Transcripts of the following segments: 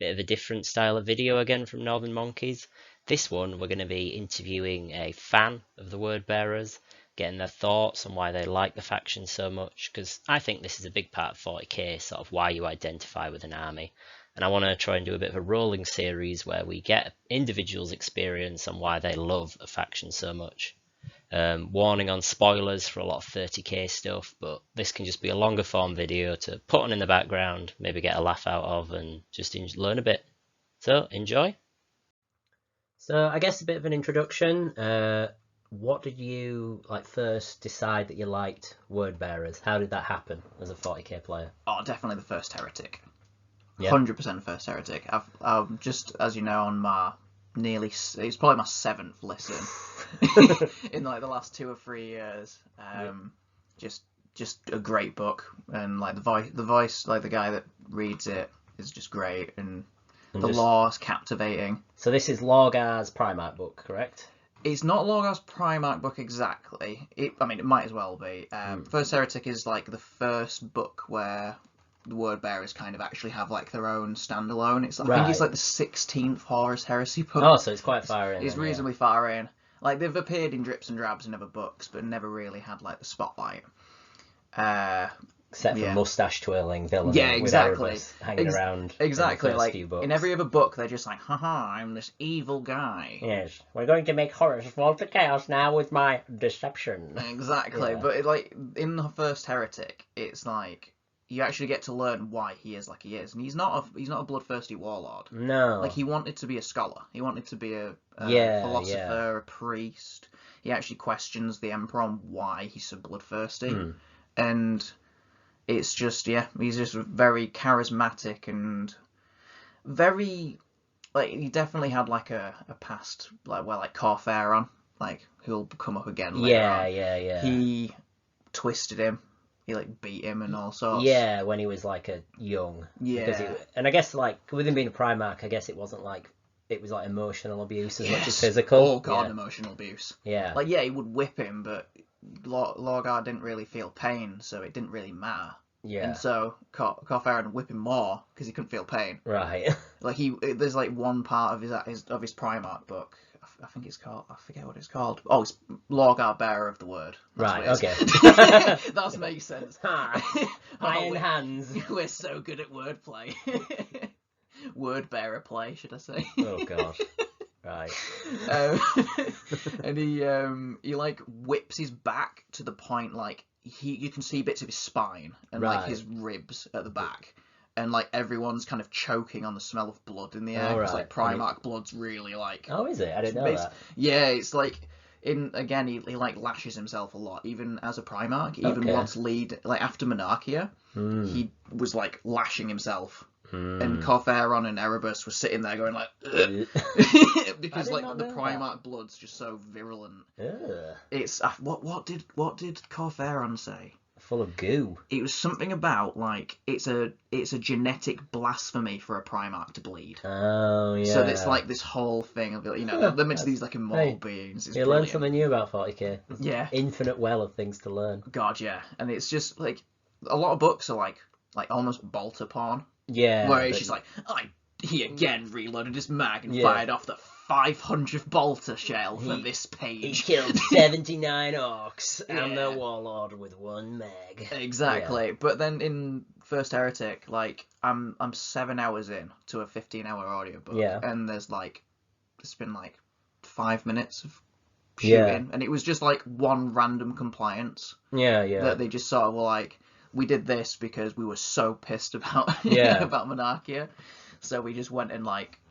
bit of a different style of video again from Northern Monkeys. This one, we're going to be interviewing a fan of the Word Bearers, getting their thoughts on why they like the faction so much, because I think this is a big part of 40k, sort of why you identify with an army. And I want to try and do a bit of a rolling series where we get individuals' experience on why they love a faction so much. Warning on spoilers for a lot of 30k stuff, but this can just be a longer form video to put on in the background, maybe get a laugh out of, and just learn a bit. So, enjoy! So, I guess a bit of an introduction. What did you first decide that you liked Word Bearers? How did that happen as a 40k player? Oh, definitely the first Heretic. Yeah. 100% first Heretic. I've just, as you know, on my it's probably my 7th listen in like the last 2 or 3 years. Just a great book, and like the voice, like the guy that reads it is just great, and the lore is captivating. So this is Lorgar's Primarch book, correct? It's not Lorgar's Primarch book exactly. It might as well be. First Heretic is like the first book where the Word Bearers kind of actually have like their own standalone. I think it's like the 16th Horus Heresy book. Oh, so it's quite far in. It's reasonably far in. Like they've appeared in drips and drabs in other books, but never really had like the spotlight. Except for mustache twirling villain. Yeah, exactly. With hanging around. Exactly. Like few books. in every other book, they're just like, haha, I'm this evil guy. Yes, we're going to make Horus fall to chaos now with my deception. Exactly. Yeah. But like in the first Heretic, it's like you actually get to learn why he is like he is, and he's not a bloodthirsty warlord. No. Like he wanted to be a scholar. He wanted to be a philosopher, a priest. He actually questions the Emperor on why he's so bloodthirsty, and it's just he's just very charismatic and very he definitely had like a past where Corferon, who'll come up again later on. Yeah. He twisted him. He beat him and all sorts. Yeah, when he was a young. Yeah. And I guess with him being a Primarch, I guess it wasn't it was emotional abuse as much as physical. Oh god, emotional abuse. Yeah. He would whip him, but Lorgar didn't really feel pain, so it didn't really matter. Yeah. And so Corferon would whip him more because he couldn't feel pain. Right. There's one part of his Primarch book. I think it's called. I forget what it's called. Oh, it's Lorgar, Bearer of the Word. That's okay. That makes sense. Iron hands. We're so good at wordplay. Word bearer play, should I say? Oh god. Right. And he whips his back to the point you can see bits of his spine and his ribs at the back, and everyone's kind of choking on the smell of blood in the air because Primarch blood's really Oh, is it? I didn't know that. Yeah, it's he lashes himself a lot, even as a Primarch. Even once after Monarchia, he was lashing himself. And Corferon and Erebus were sitting there going because the Primarch blood's just so virulent. Ugh. It's what did Corferon say? Full of goo. It was something about it's a genetic blasphemy for a Primarch to bleed. Oh yeah. So it's this whole thing of they're meant to be these immortal beings. It's learn something new about 40k. Yeah. Infinite well of things to learn. God, yeah. And it's just a lot of books are almost bolter porn. Yeah. Where it's just he again reloaded his mag and fired off the 500th bolter shell for this page. He killed 79 orcs and the warlord with 1 mag. Exactly. Yeah. But then in First Heretic, I'm 7 hours in to a 15-hour audiobook. Yeah. And there's it's been 5 minutes of shooting. And it was just one random compliance. Yeah. That they just sort of were we did this because we were so pissed about about Monarchia, so we just went and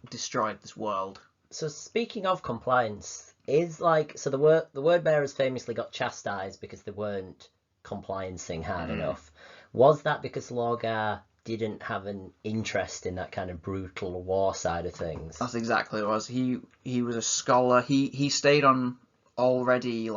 destroyed this world. So speaking of compliance, is the word bearers famously got chastised because they weren't compliancing hard enough. Was that because Lorgar didn't have an interest in that kind of brutal war side of things? That's exactly what it was. He was a scholar. He stayed on already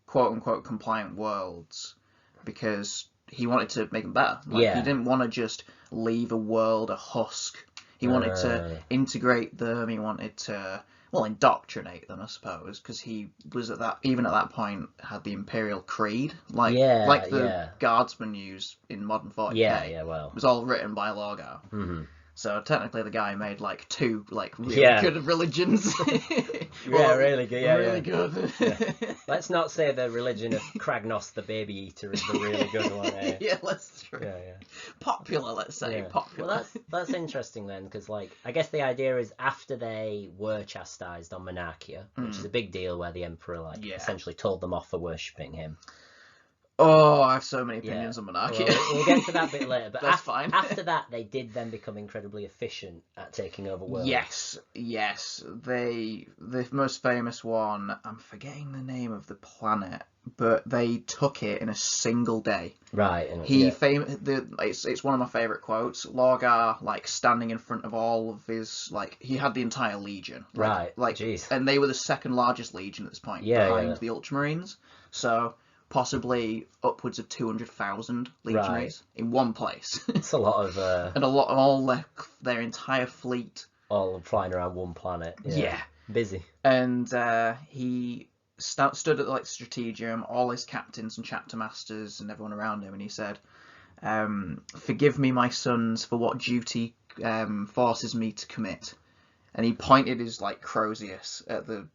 quote unquote compliant worlds because he wanted to make them better. He didn't want to just leave a world a husk. He wanted to integrate them. He wanted to, indoctrinate them, I suppose, because he was at that point, had the Imperial Creed, the Guardsmen use in modern 40k. Well. It was all written by Lorgar. Mm-hmm. So technically, the guy made like two like really Yeah. good religions. Yeah, really good. Yeah, really yeah. good. Yeah. Let's not say the religion of Kragnos the Baby Eater is the really good one. Eh? Yeah, that's true. Yeah, yeah. Popular, let's say. Yeah. Popular. Well, that's interesting then, because like I guess the idea is after they were chastised on Monarchia, which is a big deal, where the Emperor like essentially told them off for worshipping him. Oh, I have so many opinions on Monarchia. Well, we'll get to that bit later. But That's fine. After that, they did then become incredibly efficient at taking over worlds. Yes. The most famous one, I'm forgetting the name of the planet, but they took it in a single day. Right. It's one of my favorite quotes. Lorgar, like standing in front of all of his, like he had the entire legion. Jeez. And they were the second largest legion at this point, behind the Ultramarines. So possibly upwards of 200,000 legionaries in one place. It's a lot of and a lot of all their entire fleet all flying around one planet. Yeah. Busy. And he stood at like Strategium, all his captains and chapter masters and everyone around him, and he said, "Forgive me, my sons, for what duty forces me to commit." And he pointed his like Crozius at the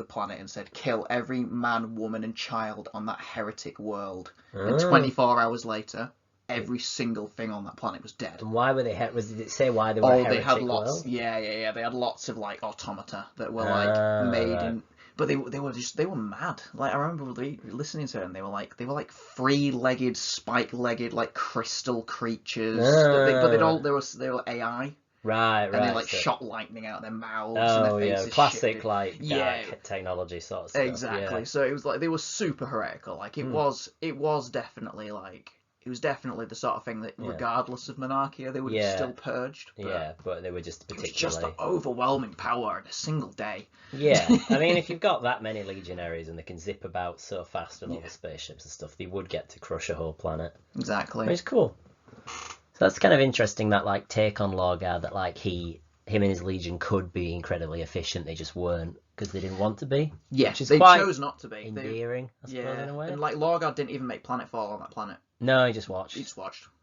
planet and said, "Kill every man, woman, and child on that heretic world." And 24 hours later, every single thing on that planet was dead. And why were they? Did it say why they were? They had lots. World? Yeah. They had lots of like automata that were like made in. But they were mad. Like I remember listening to it, and they were like 3-legged, spike-legged, like crystal creatures. But they were AI. Right. And they like shot lightning out of their mouths. Oh, and their faces classic shifted. like dark technology sort of stuff. Exactly. Yeah. So it was like they were super heretical. Like it was definitely like it was definitely the sort of thing that regardless of Monarchia they would have still purged. But they were just particularly. It was just an overwhelming power in a single day. Yeah, I mean, if you've got that many legionaries and they can zip about so fast on all the spaceships and stuff, they would get to crush a whole planet. Exactly. But it's cool. So that's kind of interesting, that like take on Lorgar, that like him and his legion could be incredibly efficient. They just weren't because they didn't want to be. Yeah, which is they quite chose not to be. Endearing, I suppose, in a way. And like Lorgar didn't even make planetfall on that planet. No, he just watched.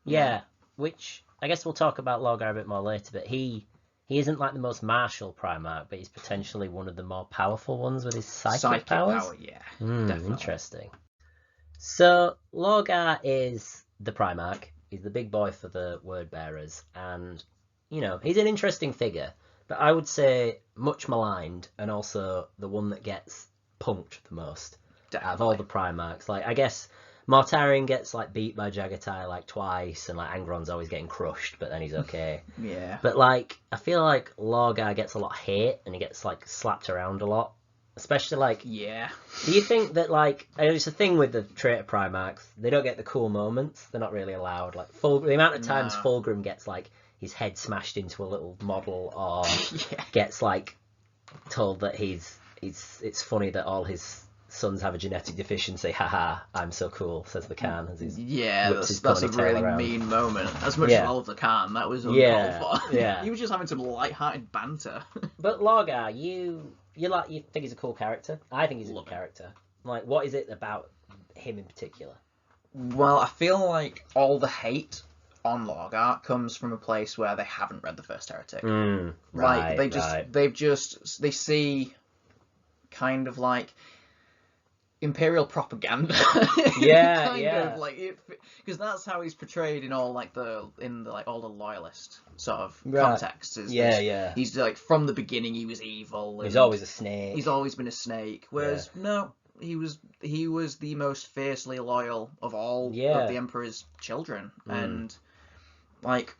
Yeah, which I guess we'll talk about Lorgar a bit more later. But he isn't like the most martial Primarch, but he's potentially one of the more powerful ones with his psychic powers. Power, definitely. Interesting. So Lorgar is the Primarch. He's the big boy for the word bearers, and he's an interesting figure, but I would say much maligned, and also the one that gets punked the most out of all the Primarchs. Like I guess Mortarion gets like beat by Jagatai like twice, and like Angron's always getting crushed, but then he's okay. Yeah. But like I feel like Lorgar gets a lot of hate, and he gets like slapped around a lot. Especially like, do you think that like it's a thing with the traitor Primarchs? They don't get the cool moments. They're not really allowed. Like the amount of times Fulgrim gets like his head smashed into a little model, or gets like told that it's funny that all his sons have a genetic deficiency. Haha, I'm so cool, says the Khan. As he's that's a really mean moment. As much as all of the Khan, that was uncalled for. Yeah. He was just having some light-hearted banter. But Lorgar, you think he's a cool character? I think he's a good character. Like, what is it about him in particular? Well, I feel like all the hate on Lorgar comes from a place where they haven't read the First Heretic. They see kind of like Imperial propaganda. Of like it, because that's how he's portrayed in all like all the loyalist sort of contexts. He's like from the beginning he was evil. He's always a snake. He's always been a snake. Whereas no, he was the most fiercely loyal of all of the Emperor's children. And like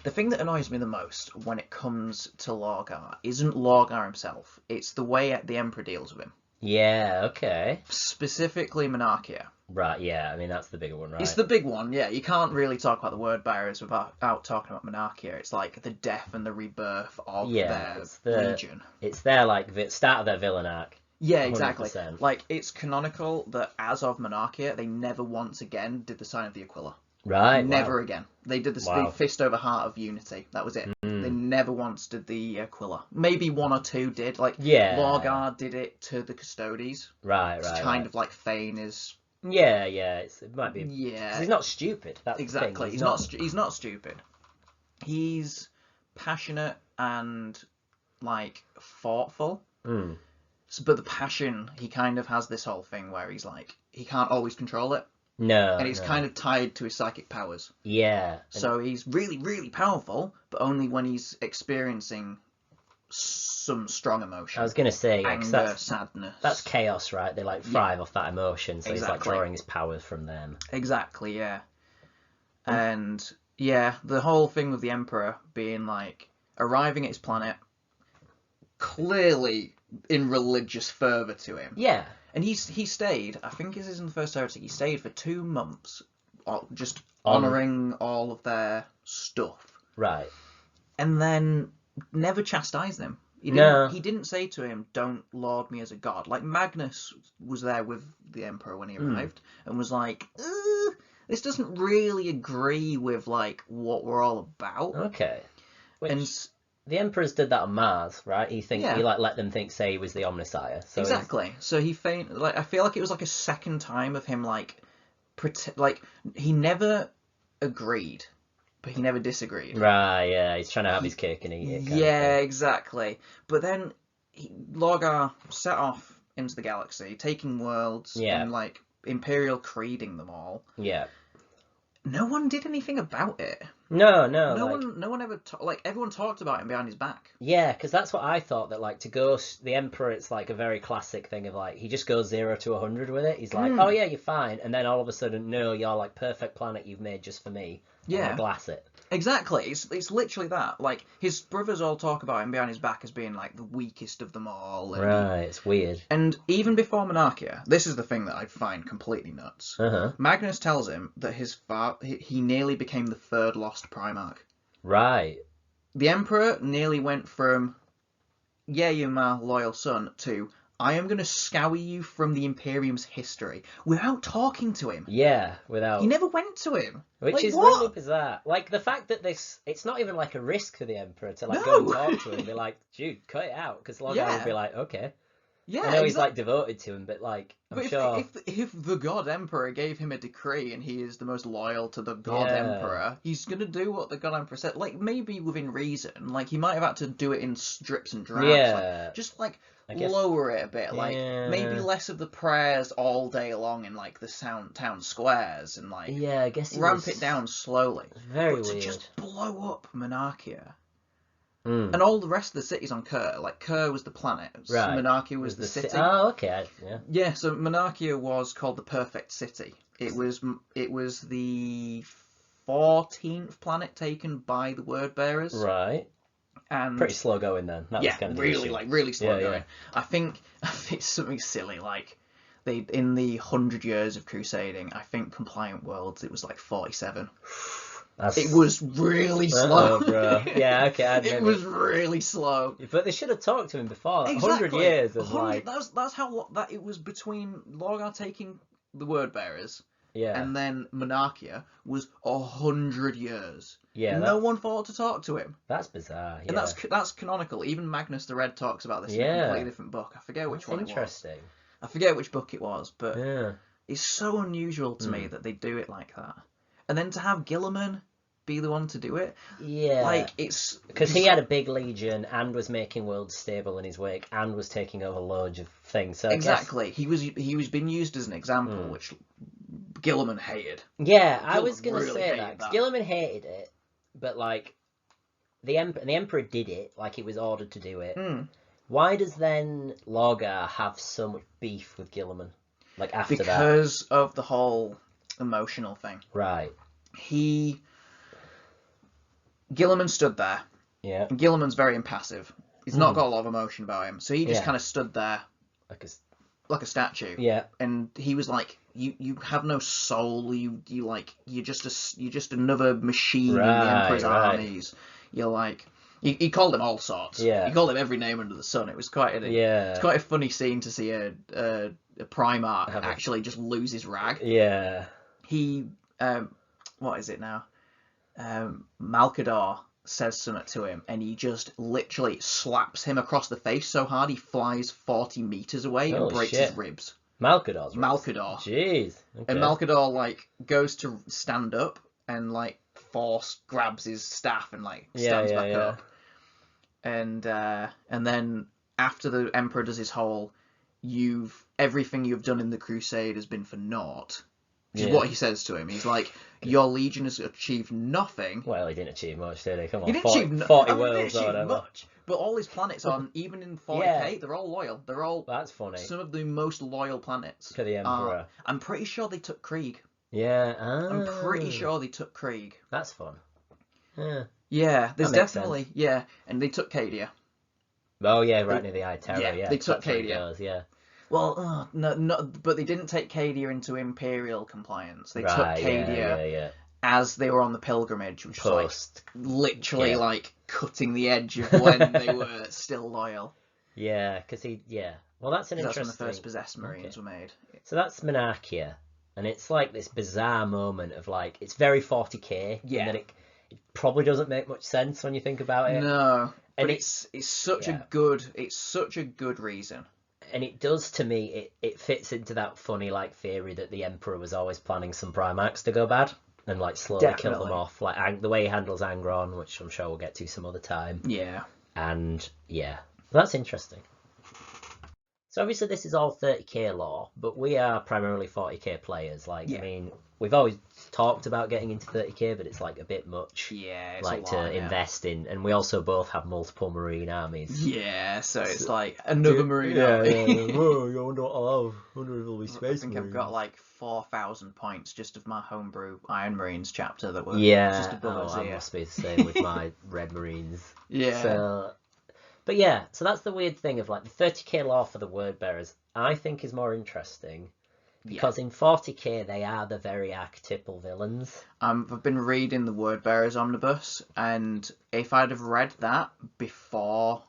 the thing that annoys me the most when it comes to Lorgar isn't Lorgar himself. It's the way the Emperor deals with him. Yeah, okay. Specifically Monarchia. Right, yeah, I mean, that's the bigger one, right? It's the big one, yeah. You can't really talk about the word bearers without talking about Monarchia. It's like the death and the rebirth of their legion. It's their, like, start of their villain arc. Yeah, exactly. 100%. Like, it's canonical that as of Monarchia, they never once again did the sign of the Aquila. Right. Never again. They did the fist over heart of unity. That was it. They never once did the Aquila. Maybe one or two did. Like Lorgar did it to the Custodes. Right. It's kind of like Thane is. Yeah. It might be. Yeah. He's not stupid. That's exactly. The thing. He's not stupid. He's passionate and like thoughtful. Mm. So, but the passion, he kind of has this whole thing where he's like he can't always control it. No, and he's no. kind of tied to his psychic powers. Yeah. So he's really, really powerful, but only when he's experiencing some strong emotion. I was going to say, anger, sadness. That's chaos, right? They like thrive off that emotion, so exactly. he's like drawing his powers from them. Exactly, yeah. And yeah, the whole thing with the Emperor being like arriving at his planet, clearly in religious fervor to him. Yeah. And he stayed, I think this is in the First Heresy, he stayed for 2 months just honouring all of their stuff. Right. And then never chastised him. He didn't say to him, don't laud me as a god. Like, Magnus was there with the Emperor when he arrived and was like, this doesn't really agree with, like, what we're all about. Okay. The Emperors did that on Mars, right? He like let them say he was the Omnissiah. So exactly. So he like I feel like it was like a second time of him like he never agreed, but he never disagreed. Right, yeah. He's trying to have his cake and eat it. Yeah, exactly. But then Lorgar set off into the galaxy, taking worlds and like Imperial creeding them all. Yeah. No one did anything about it. No one ever everyone talked about him behind his back. Yeah, because that's what I thought, that like to go the Emperor, it's like a very classic thing of like he just goes 0 to 100 with it. He's like, oh yeah, you're fine, and then all of a sudden, no, you're like perfect planet you've made just for me. Yeah, and I glass it. Exactly. It's literally that. Like his brothers all talk about him behind his back as being like the weakest of them all. And right, it's weird. And even before Monarchia, this is the thing that I find completely nuts. Magnus tells him that his he nearly became the 3rd lost Primarch. Right. The Emperor nearly went from, yeah, you're my loyal son, to, I am going to scour you from the Imperium's history, without talking to him. Yeah, without... He never went to him. Which is really bizarre. Like, the fact that it's not even like a risk for the Emperor to like go and talk to him and be like, dude, cut it out, because Lorgar would be like, okay. Yeah, I know he's like devoted to him, but like, I'm sure. If the God Emperor gave him a decree and he is the most loyal to the God Emperor, he's gonna do what the God Emperor said. Like maybe within reason. Like he might have had to do it in drips and drabs. Yeah. Like, just like lower it a bit. Like maybe less of the prayers all day long in like the town squares and like I guess ramp it down slowly. Very but weird. To just blow up Monarchia. And all the rest of the cities on Keighs, like Keighs was the planet, right. Monarchia was the city. Oh, okay, yeah. So Monarchia was called the Perfect City. It was the 14th planet taken by the Word Bearers. Right. And pretty slow going then. That was kind of really slow going. I think it's something silly like they in the 100 years of crusading. I think compliant worlds it was like 47. It was really slow. Bro. Yeah, okay. It was really slow. But they should have talked to him before. Like, exactly. 100 years of like... That's how that it was between Lorgar taking the Word Bearers and then Monarchia was 100 years. Yeah. No one thought to talk to him. That's bizarre, And that's canonical. Even Magnus the Red talks about this in a completely different book. I forget which one it was. Interesting. I forget which book it was, but it's so unusual to me that they do it like that. And then to have Guilliman be the one to do it, like it's because he had a big legion and was making worlds stable in his wake and was taking over loads of things. So exactly, he was being used as an example, which Guilliman hated. Yeah, I was gonna say that. Guilliman hated it, but like the Emperor did it, like he was ordered to do it. Why does then Lorgar have so much beef with Guilliman? Like after that, because of the whole emotional thing, right? Guilliman stood there. Yeah. And Guilliman's very impassive. He's not got a lot of emotion about him. So he just kind of stood there like a statue. Yeah. And he was like, you have no soul. You're just another machine in the Emperor's armies. You're like he called him all sorts. Yeah. He called him every name under the sun. It was it's quite a funny scene to see a Primarch actually just lose his rag. Yeah. He what is it now? Malcador says something to him and he just literally slaps him across the face so hard he flies 40 meters away and breaks his ribs. Malcador. Jeez. Okay. And Malcador like goes to stand up and like Force grabs his staff and like stands back up. And then after the Emperor does his whole, everything you've done in the Crusade has been for naught. Which is what he says to him. He's like, your legion has achieved nothing. Well, he didn't achieve much, did he? Come on, he didn't 40 worlds or whatever. Much. But all his planets on, even in 40k, they're all loyal. They're all That's funny. Some of the most loyal planets. To the Emperor. I'm pretty sure they took Krieg. Yeah. I'm pretty sure they took Krieg. That's fun. Yeah. Yeah, there's definitely sense. And they took Cadia. Oh yeah, right near the Eye Terror. Yeah, they took Cadia. Yeah. Well, no, but they didn't take Cadia into Imperial compliance. They took Cadia as they were on the pilgrimage, which was like literally like cutting the edge of when they were still loyal. Yeah, because well, that's an interesting. That's when the first possessed Marines were made. So that's Monarchia, and it's like this bizarre moment of like it's very 40k. Yeah. And it probably doesn't make much sense when you think about it. No, and it's such a good reason. And it does, to me, it fits into that funny like theory that the Emperor was always planning some Primarchs to go bad and like slowly kill them off, like the way he handles Angron, which I'm sure we'll get to some other time. Yeah. And that's interesting. So obviously this is all 30k lore, but we are primarily 40k players. Like, I mean, we've always talked about getting into 30k, but it's like a bit much. Yeah, it's like a lot, to invest in, and we also both have multiple Marine armies. Yeah, so it's like another Marine army. Whoa, you wonder what I'll have. Wonder if it'll be Space I think Marines. I've got like 4,000 points just of my homebrew Iron Marines chapter that were just above us here. That must be the same with my Red Marines. Yeah. So, but so that's the weird thing of like the 30k lore for the Word Bearers. I think is more interesting. Because in 40k, they are the very archetypal villains. I've been reading the Word Bearers Omnibus, and if I'd have read that before,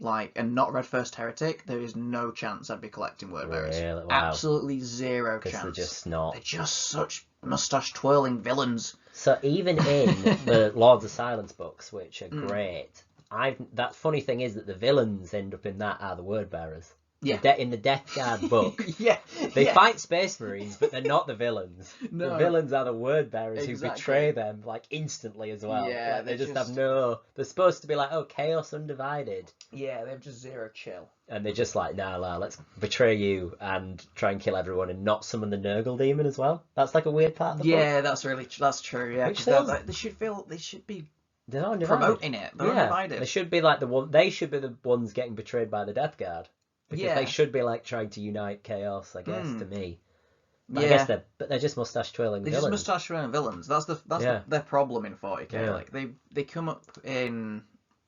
and not read First Heretic, there is no chance I'd be collecting Word Bearers. Really? Wow. Absolutely zero chance. They're just not. They're just such moustache-twirling villains. So even in the Lords of Silence books, which are great, that funny thing is that the villains end up in that are the Word Bearers. Yeah. In the Death Guard book, they fight Space Marines, but they're not the villains. No. The villains are the Word Bearers who betray them like instantly as well. Yeah, they just have no. They're supposed to be like, chaos undivided. Yeah, they have just zero chill. And they're just like, nah, let's betray you and try and kill everyone and not summon the Nurgle demon as well. That's like a weird part of the book. That's true. Yeah, Which they should be promoting it. They're undivided. They should be like They should be the ones getting betrayed by the Death Guard. Because they should be like trying to unite chaos, I guess, to me. But I guess they're just mustache twirling villains. They're just mustache twirling villains. That's their problem in 40k. Yeah. Like they come up in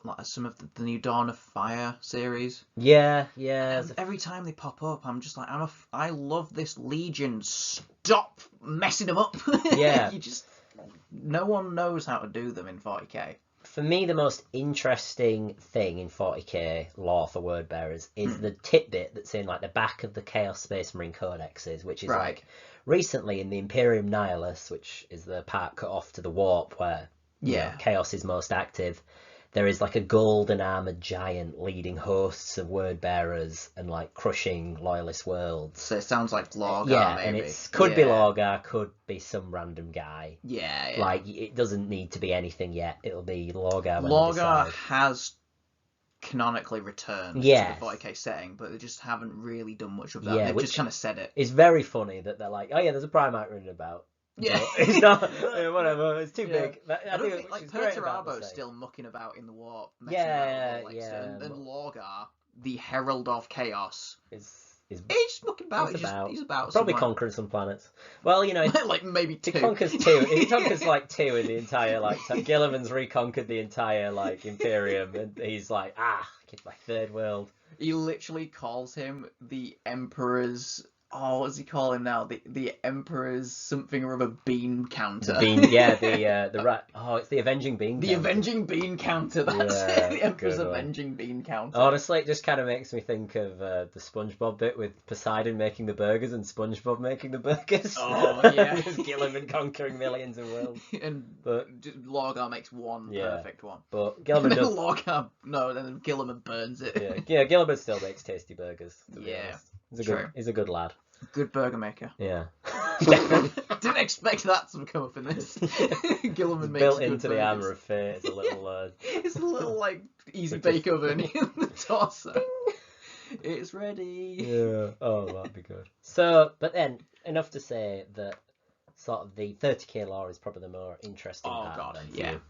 like some of the new Dawn of Fire series. Yeah. And every time they pop up, I'm just like, I love this Legion. Stop messing them up. Yeah. No one knows how to do them in 40k. For me, the most interesting thing in 40k lore for Word Bearers is the tidbit that's in like the back of the Chaos Space Marine Codexes, which is like recently in the Imperium Nihilus, which is the part cut off to the Warp where Chaos is most active. There is like a golden armoured giant leading hosts of Word Bearers and like crushing loyalist worlds. So it sounds like Lorgar, and maybe. it could be Lorgar, could be some random guy. Yeah. Like, it doesn't need to be anything yet. It'll be Lorgar. Lorgar has canonically returned to the 40k setting, but they just haven't really done much of that. They've just kind of said it. It's very funny that they're like, there's a Primarch running about. Yeah, it's not whatever. It's too big. I don't think like Perturabo's still mucking about in the warp. And Lorgar, the Herald of Chaos, he's just mucking about. He's about. Probably somewhere. conquering some planets. Well, like maybe two. He conquers two. He conquers like two in the entire Gilliman's reconquered the entire Imperium, and he's like, get my third world. He literally calls him the Emperor's. Oh, what does he call him now? The Emperor's something or other bean counter. The bean, the rat. Oh, it's the Avenging Bean Counter. The Avenging Bean Counter, that's it. The Emperor's Avenging Bean Counter. Honestly, it just kind of makes me think of the SpongeBob bit with Poseidon making the burgers and SpongeBob making the burgers. Oh, yeah. There's Gilliman conquering millions of worlds. But Lorgar makes one perfect one. But Gilliman does... then Gilliman burns it. Yeah, Gilliman still makes tasty burgers, to be honest. He's a good lad. Good burger maker. Yeah. Didn't expect that to come up in this. Gilliman makes built good into the burgers. armour of fate. It's a little. It's a little like easy bake oven in the torso. It's ready. Yeah. Oh, that'd be good. So, but then enough to say that sort of the 30k lore is probably the more interesting part. Oh god, then for yeah. you.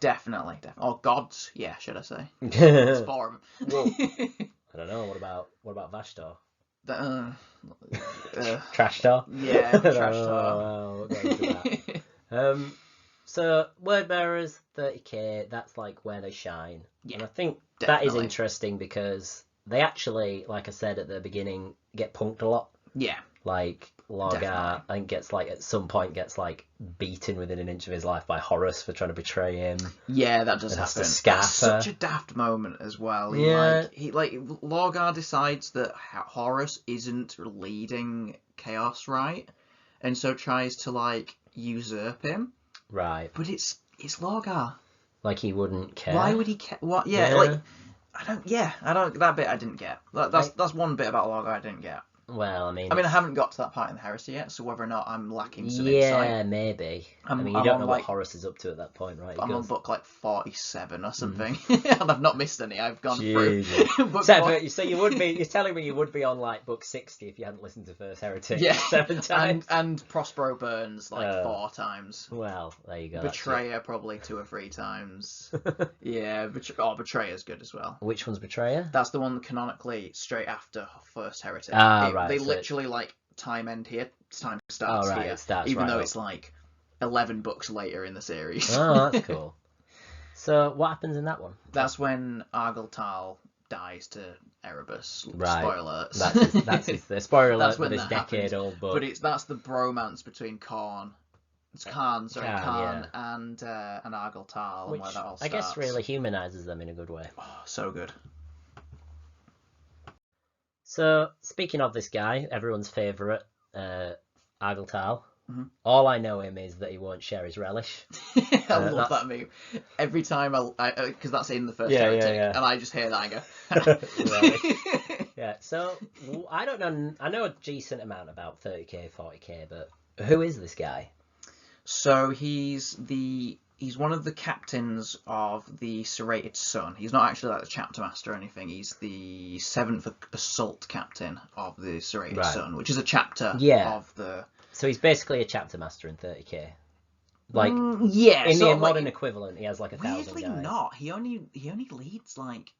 Definitely. Or gods, yeah, should I say? It's I for them. don't know. What about Vashtor? Trash Tor? Yeah, trash tar. We'll go into that. So word bearers, 30k. That's like where they shine. Yeah, and I think that definitely. is interesting because they actually, like I said at the beginning, get punked a lot. Yeah. Like Lorgar, I think gets like at some point gets like beaten within an inch of his life by Horus for trying to betray him. Yeah, that does And has to happen. scaff That's her. such a daft moment as well. Yeah. He Lorgar decides that Horus isn't leading Chaos right, and so tries to like usurp him. Right. But it's Lorgar. Like he wouldn't care. Why would he care? What? Yeah, like I don't. That bit I didn't get. That's one bit about Lorgar I didn't get. Well, I mean, I haven't got to that part in the Heresy yet, so whether or not I'm lacking some yeah, insight. maybe. I mean, you I'm don't on, know like- what Horus is up to at that point, right? I'm on book like 47 or something, and I've not missed any. I've gone through. book So, four- so you would be. You're telling me you would be on like book 60 if you hadn't listened to First Heretic Yeah. 7 times. and Prospero Burns like 4 times. Well, there you go. Betrayer probably 2 or 3 times. Yeah, Betrayer's good as well. Which one's Betrayer? That's the one canonically straight after First Heretic. Right. They so literally like time end here, time starts right, here, it starts even right though up. it's like 11 books later in the series. Oh, that's cool. So what happens in that one? That's when Argyltal dies to Erebus. Right. Spoiler alerts. That's his, the spoiler alert That's for when this that happens. decade-old book. But that's the bromance between Khan. It's Khan, Khan, and Argyltal, which and where that all starts. I guess really humanizes them in a good way. Oh, so good. So, speaking of this guy, everyone's favourite, Argyltal, Mhm. all I know him is that he won't share his relish. I love that meme. Every time because that's in the first Heretic, yeah. and I just hear that I go. Right. Yeah, so I don't know. I know a decent amount about 30k, 40k, but who is this guy? So he's one of the captains of the Serrated Sun. He's not actually like the chapter master or anything. He's the 7th assault captain of the Serrated Sun, which is a chapter of the. So he's basically a chapter master in 30k. Like in the modern equivalent, he has like 1,000 weirdly guys. not. He only leads like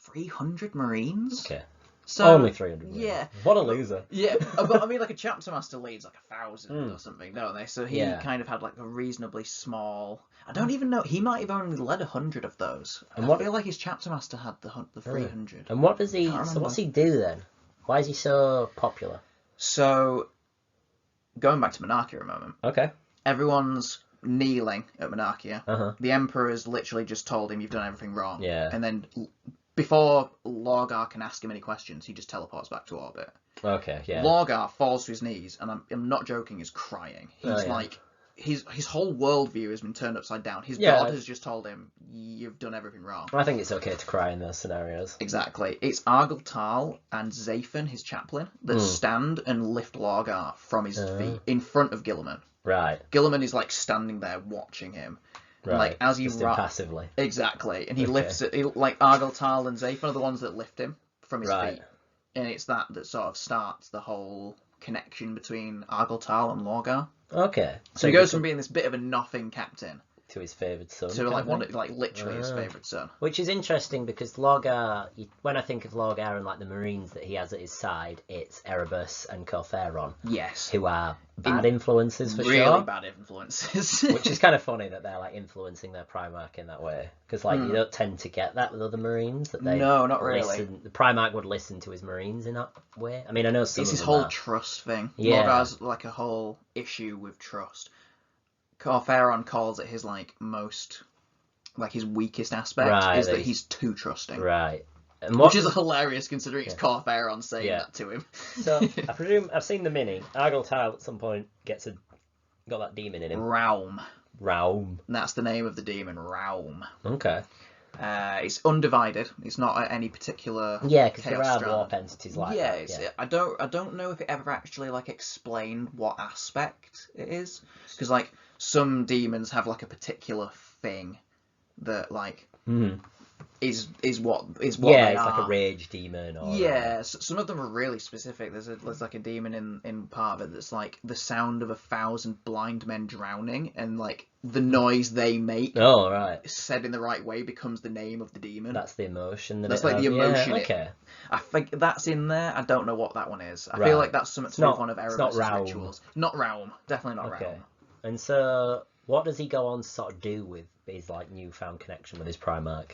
300 Marines. Okay. So Only 300. Marines. Yeah. What a loser. Yeah, but I mean, like a chapter master leads like 1,000 or something, don't they? So he Yeah. kind of had like a reasonably small. I don't even know. He might have only led 100 of those. And I feel like his chapter master had the 300. And what does he? Can't So what's remember. he do then? Why is he so popular? So going back to Monarchia a moment. Okay. Everyone's kneeling at Monarchia. Uh-huh. The Emperor's literally just told him you've done everything wrong. Yeah. And then before Lorgar can ask him any questions, he just teleports back to orbit. Okay. Yeah. Lorgar falls to his knees, and I'm not joking, is crying. He's like, his whole worldview has been turned upside down. His god has just told him, you've done everything wrong. I think it's okay to cry in those scenarios. Exactly. It's Argyltal and Zaphen, his chaplain, that stand and lift Lorgar from his feet in front of Gilliman. Right. Gilliman is like standing there watching him. Right. Like as he just impassively. Exactly, and he lifts it. Like Argyltal and Zaphen are the ones that lift him from his feet, and it's that sort of starts the whole connection between Argyltal and Lorgar. Okay. So he goes from being this bit of a nothing captain to his favoured son. to like literally his favourite son. Which is interesting because Lorgar, when I think of Lorgar and like the Marines that he has at his side, it's Erebus and Corferon. Yes. Who are bad influences for really sure. Really bad influences. Which is kind of funny that they're like influencing their Primarch in that way. Because like you don't tend to get that with other Marines. That they No, not really. The Primarch would listen to his Marines in that way. I mean, I know some It's of his them whole are. trust thing. Yeah. Lorgar's like a whole issue with trust. Corferon calls it his like most, like his weakest aspect is that he's too trusting. Right. And Which is hilarious considering it's Corferon saying that to him. So I presume I've seen the mini. Argyltal at some point got that demon in him. Raum. Raum. That's the name of the demon, Raum. Okay. It's undivided. It's not at any particular. Yeah, because there Chaos are strand. warp entities like Yeah, that. it's, Yeah, I don't know if it ever actually like explained what aspect it is, because like some demons have like a particular thing that like is what yeah, they it's are. like a rage demon. Or, Yeah, some of them are really specific. There's like a demon in part of it that's like the sound of 1,000 blind men drowning, and like the noise they make, oh right, said in the right way, becomes the name of the demon. that's the emotion. That That's it like has. the emotion. Yeah, okay. I think that's in there. I don't know what that one is. I Right. feel like that's something to do with one of It's not Erebus's Realm. rituals. Not Realm. Definitely not Okay. Realm. And so, what does he go on to sort of do with his like newfound connection with his Primarch?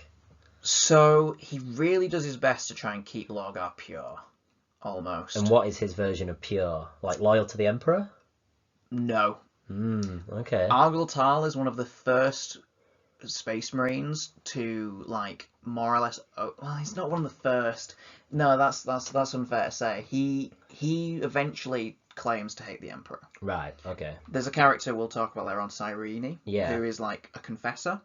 So he really does his best to try and keep Lorgar pure, almost. And what is his version of pure? Like loyal to the Emperor? No. Okay. Argyle Tal is one of the first Space Marines to like more or less. Oh, well, he's not one of the first. No, that's unfair to say. He eventually claims to hate the Emperor. Right. Okay. There's a character we'll talk about later on, Cyrene, Yeah. who is like a confessor,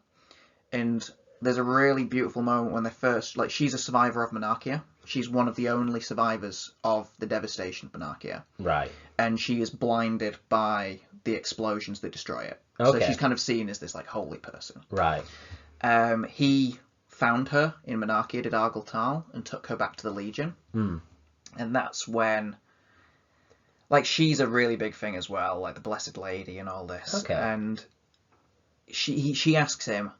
and there's a really beautiful moment when they first like she's a survivor of Monarchia. She's one of the only survivors of the devastation of Monarchia. Right. And she is blinded by the explosions that destroy it. Okay. So she's kind of seen as this like holy person. Right. He found her in Monarchia, did Argyle Tal, and took her back to the Legion. And that's when, like, she's a really big thing as well, like the Blessed Lady and all this. Okay. And she asks him,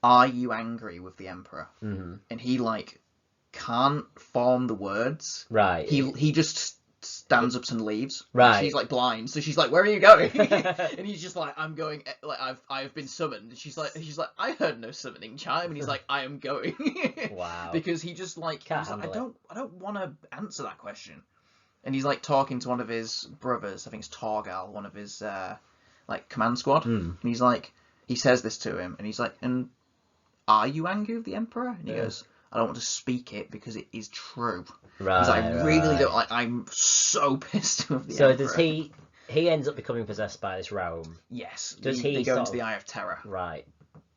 "Are you angry with the Emperor?" And he like can't form the words. Right. He just stands up and leaves. Right. And she's like blind, so she's like, "Where are you going?" And he's just like, "I'm going. Like I've been summoned." And she's like, "I heard no summoning chime." And he's like, "I am going." Wow. Because he just like, Can't he's like, handle I don't want to answer that question. And he's like talking to one of his brothers. I think it's Torgal, one of his like command squad. And he's like, he says this to him, and he's like, "And are you angry with the Emperor?" And he goes, "I don't want to speak it because it is true." Right. He's like, "I really don't like. I'm so pissed with the So Emperor." does he? He ends up becoming possessed by this realm. Yes. Does they he go sort into of- the Eye of Terror. Right.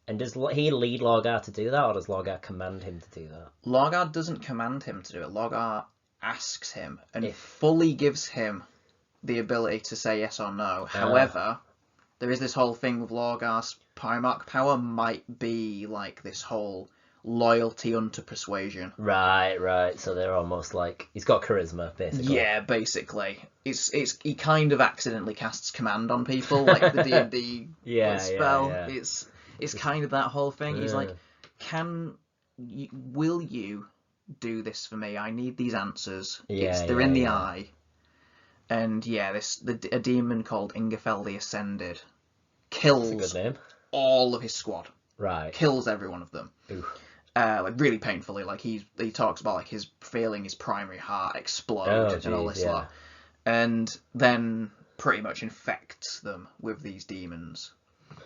And does he lead Lorgar to do that, or does Lorgar command him to do that? Lorgar doesn't command him to do it. Lorgar asks him and fully gives him the ability to say yes or no. However, there is this whole thing with Lorgar's Primarch power might be like this whole loyalty unto persuasion. Right. So they're almost like he's got charisma, basically. Yeah, basically, it's he kind of accidentally casts command on people, like the D&D spell. Yeah. It's kind of that whole thing. He's like, will you do this for me? I need these answers. They're in the eye. And a demon called Ingefell the Ascended kills That's a good name. all of his squad. Right. Kills every one of them. Ooh. Like really painfully. Like he talks about like his feeling his primary heart explode and all this lot. And then pretty much infects them with these demons.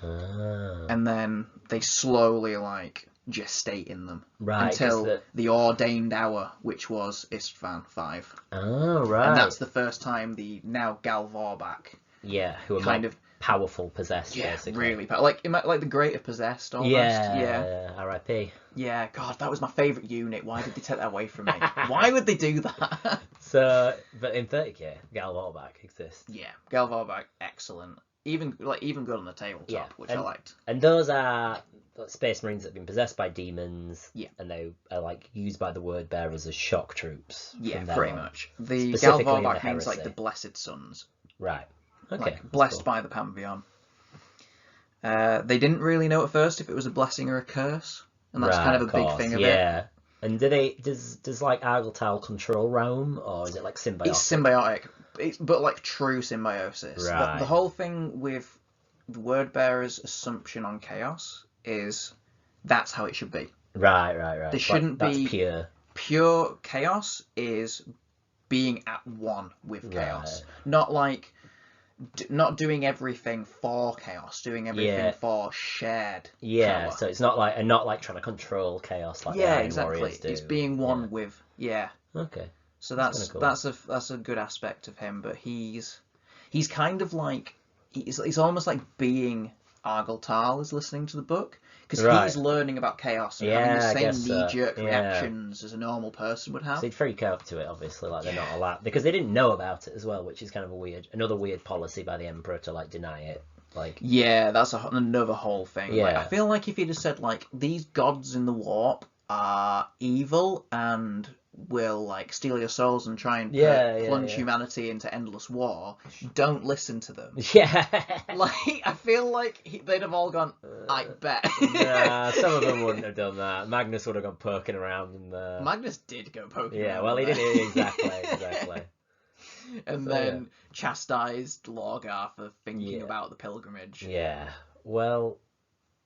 And then they slowly like gestate in them until the ordained hour, which was Istvan 5. Oh, right. And that's the first time the now Gal Vorbak, who are kind of powerful possessed, basically. really like the Great of Possessed almost. R.I.P. Yeah, God, that was my favourite unit. Why did they take that away from me? Why would they do that? So, but in 30k, Gal Vorbak exists. Yeah, Gal Vorbak, excellent. Even good on the tabletop, which I liked. And those are Space Marines that have been possessed by demons. Yeah. And they are like used by the word bearers as shock troops. Yeah, pretty much. The Gal Vorbak means like the Blessed Sons. Right. Okay. Like, blessed by the Pantheon. They didn't really know at first if it was a blessing or a curse, and that's kind of a big thing of it. Yeah. And does like Argyle Tal control Realm, or is it like symbiotic? It's symbiotic, but like true symbiosis. Right. The whole thing with the word bearer's assumption on chaos is that's how it should be. Right. There shouldn't that's be pure. Pure chaos is being at one with chaos, not like not doing everything for chaos, doing everything for shared power. So it's not like trying to control chaos like the Iron Warriors do. It's being one with Okay. So that's a good aspect of him, but he's kind of like he's almost like being Argyle Tal is listening to the book, because he's learning about chaos and having the same knee-jerk so. reactions as a normal person would have. So he'd freak out to it, obviously, like they're not allowed, because they didn't know about it as well, which is kind of another weird policy by the Emperor to like deny it. Like, yeah, that's another whole thing. Yeah. Like, I feel like if he'd have said like these gods in the warp are evil and will like steal your souls and try and plunge humanity into endless war, don't listen to them. Yeah. Like, I feel like they'd have all gone, I bet. Nah, some of them wouldn't have done that. Magnus would have gone poking around in there. Magnus did go poking around. Yeah, well, he did exactly. And so, then chastised Lorgar for thinking about the pilgrimage. Yeah, well,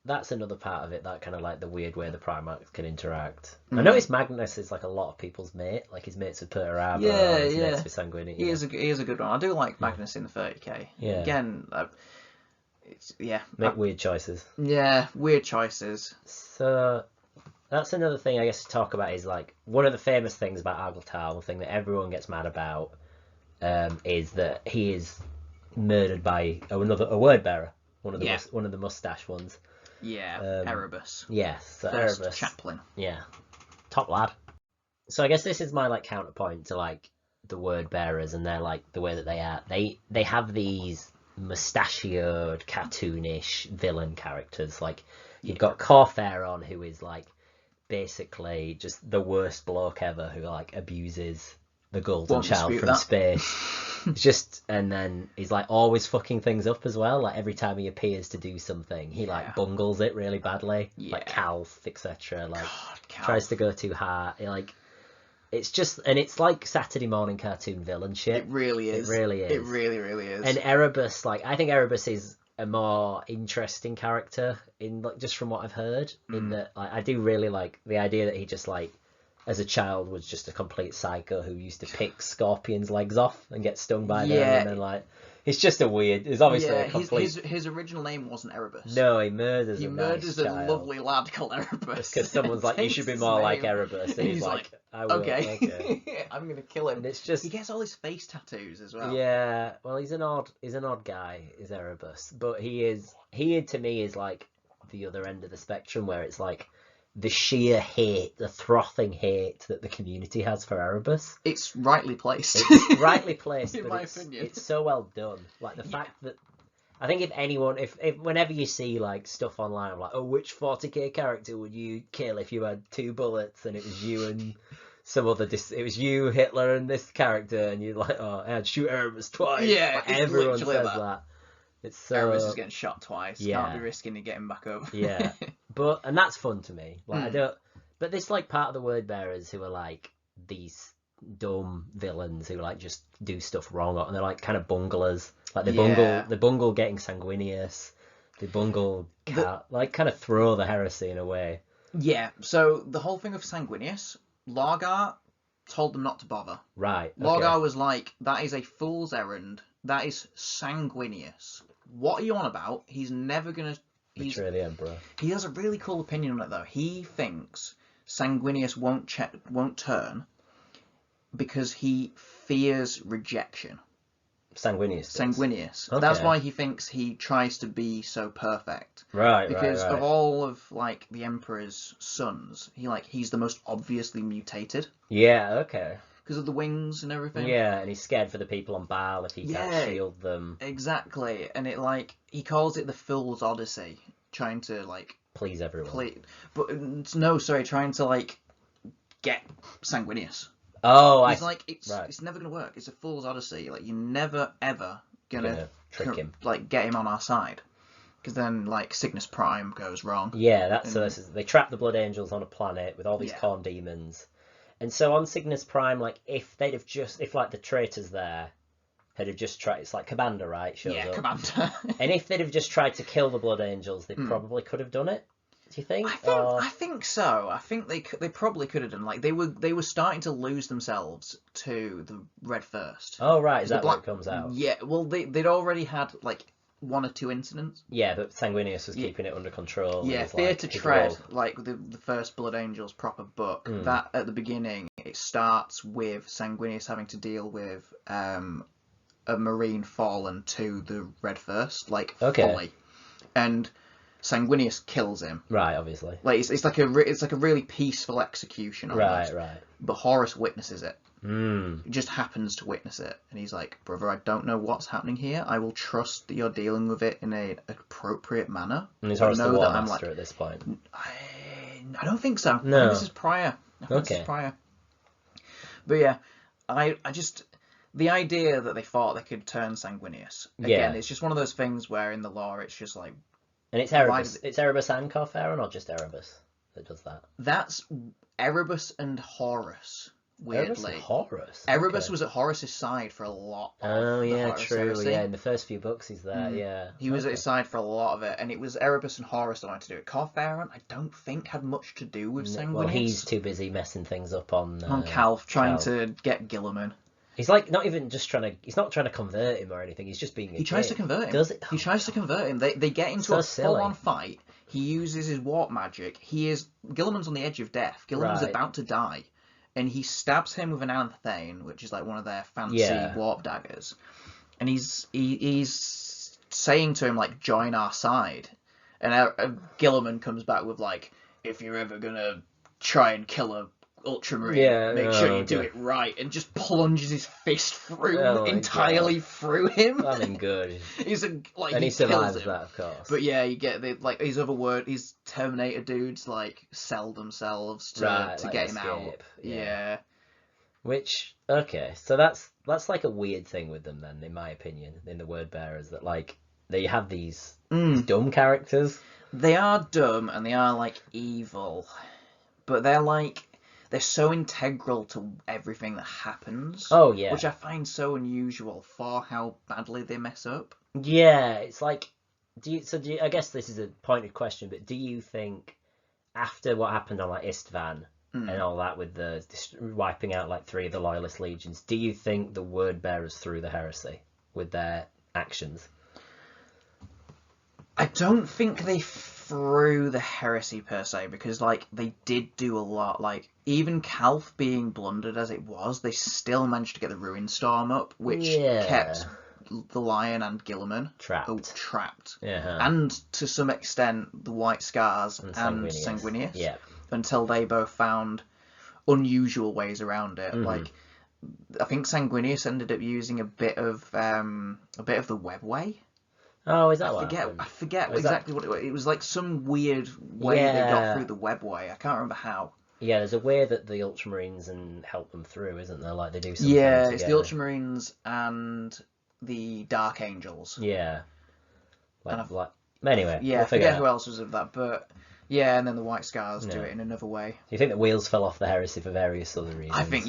that's another part of it, that kind of like the weird way the Primarchs can interact. I noticed Magnus is like a lot of people's mate, like his mates with Perturabo, his mates with Sanguinius. He is a good one. I do like Magnus in the 30k. Yeah. Again, make weird choices. Yeah, weird choices. So that's another thing I guess to talk about is like one of the famous things about Argyltal, the thing that everyone gets mad about, is that he is murdered by a word bearer, one of the mustache ones. Yeah, Erebus. Yes, so First Erebus. chaplain. Yeah, top lad. So I guess this is my like counterpoint to like the word bearers, and they're like the way that they are. They have these mustachioed, cartoonish villain characters. Like you've got Corphairon, who is like basically just the worst bloke ever, who like abuses the golden child from space. And then he's like always fucking things up as well. Like every time he appears to do something, he like bungles it really badly. Like Calth, etc. Like tries to go too hard. It's just, and it's like Saturday morning cartoon villain shit. It really is. It really is. It really, really is. And Erebus, like I think Erebus is a more interesting character in like just from what I've heard. In that, like I do really like the idea that he just like, as a child, was just a complete psycho who used to pick scorpions' legs off and get stung by them, and then like it's just a weird. It's obviously a complete. His original name wasn't Erebus. No, he murders. He murders a lovely lad called Erebus. Because someone's like, you should be more like Erebus, and he's like, I will. Okay. I'm gonna kill him. And it's just he gets all his face tattoos as well. Yeah, well, he's an odd guy, is Erebus, but he to me is like the other end of the spectrum, where it's like the sheer hate, the frothing hate that the community has for Erebus. It's rightly placed. It's rightly placed, in my opinion. It's so well done. Like the fact that I think if anyone, if whenever you see like stuff online, like, oh, which 40k character would you kill if you had 2 bullets and it was you and some other, it was you, Hitler, and this character, and you're like, oh, I'd shoot Erebus twice. Yeah, like, everyone says that. It's so Erebus is getting shot twice. Can't be risking it getting back up. Yeah, and that's fun to me. Like I don't, but this like part of the word bearers who are like these dumb villains who like just do stuff wrong, and they're like kind of bunglers. Like they bungle getting Sanguinius. They bungle like kind of throw the heresy in a way. Yeah. So the whole thing of Sanguinius, Lorgar told them not to bother. Right. Okay. Lorgar was like, that is a fool's errand. That is Sanguinius. What are you on about? He's never gonna betray the Emperor. He has a really cool opinion on it though. He thinks Sanguinius won't turn because he fears rejection. Sanguinius. Okay. That's why he thinks he tries to be so perfect. Right. Because of all of like the Emperor's sons, he's the most obviously mutated. Yeah. Okay. Because of the wings and everything. Yeah, and he's scared for the people on Baal if he can't shield them. Exactly, and it he calls it the Fool's Odyssey, trying to like please everyone. Trying to like get Sanguinius. Oh, it's never gonna work. It's a Fool's Odyssey. Like you're never ever gonna trick him. Like get him on our side. Because then like Cygnus Prime goes wrong. Yeah, they trap the Blood Angels on a planet with all these corn demons. And so on Cygnus Prime, like if like the traitors there had have just tried, it's like Commander, right? Shows up. Commander. And if they'd have just tried to kill the Blood Angels, they probably could have done it. Do you think? I think so. I think they probably could have done. Like they were starting to lose themselves to the Red First. Oh right, is that what comes out? Yeah. Well, they'd already had like 1 or 2 incidents. Yeah, but Sanguinius was keeping it under control. Yeah, Fear to Tread, like the first Blood Angels proper book, that at the beginning, it starts with Sanguinius having to deal with a Marine fallen to the Red First, fully. And Sanguinius kills him. Right, obviously. Like it's like a really peaceful execution almost. Right. But Horus witnesses it. Mm. He just happens to witness it, and he's like, "Brother, I don't know what's happening here. I will trust that you're dealing with it in an appropriate manner." And is Horus the War I'm Master at this point? I don't think so. No. I think this is prior. But yeah, I just the idea that they thought they could turn Sanguinius again. It's just one of those things where in the lore it's just like. And it's Erebus. It's Erebus and Corferan, or just Erebus that does that? That's Erebus and Horus. Weirdly, Erebus and Horus. Erebus was at Horus's side for a lot. Oh yeah, Horus true. Heresy. Yeah, in the first few books he's there. Yeah, he was at his side for a lot of it, and it was Erebus and Horus that wanted to do it. Corferan, I don't think had much to do with Sanguinius. Well, he's too busy messing things up on Calf, trying to get Guilliman. He's like not even just trying to. He's not trying to convert him or anything. He's just being. He tries to convert him. Does it? He tries to convert him. They get into a full-on fight. He uses his warp magic. Guilliman's on the edge of death. Guilliman's about to die. And he stabs him with an anthane, which is like one of their fancy warp daggers. And he's saying to him, like, join our side. And Guilliman comes back with, like, if you're ever going to try and kill a Ultramarine, make sure you do it right. And just plunges his fist entirely through him. I mean, good. He's and he survives that, of course. But yeah, you get his Terminator dudes like sell themselves to get him out. Yeah. Which so that's like a weird thing with them then, in my opinion, in the Word Bearers, that like they have these dumb characters. They are dumb and they are like evil, but they're so integral to everything that happens. Oh, yeah. Which I find so unusual for how badly they mess up. Yeah, it's like, I guess this is a pointed question, but do you think after what happened on like Istvan and all that with the wiping out like 3 of the Loyalist legions, do you think the Word Bearers threw the heresy with their actions? I don't think they threw the heresy per se, because like they did do a lot. Like even Calf being blundered as it was, they still managed to get the Ruin Storm up, which kept the Lion and Guilliman trapped. And to some extent the White Scars and Sanguinius. Until they both found unusual ways around it. Like I think Sanguinius ended up using a bit of the Webway. Oh, is that I forget exactly what it was. It was like some weird way they got through the Webway. I can't remember how. Yeah, there's a way that the Ultramarines and help them through, isn't there? Like they do something it's the Ultramarines and the Dark Angels. Yeah. Anyway. Yeah, I forget who else was of that, but yeah, and then the White Scars do it in another way. Do you think the wheels fell off the heresy for various other reasons? I think,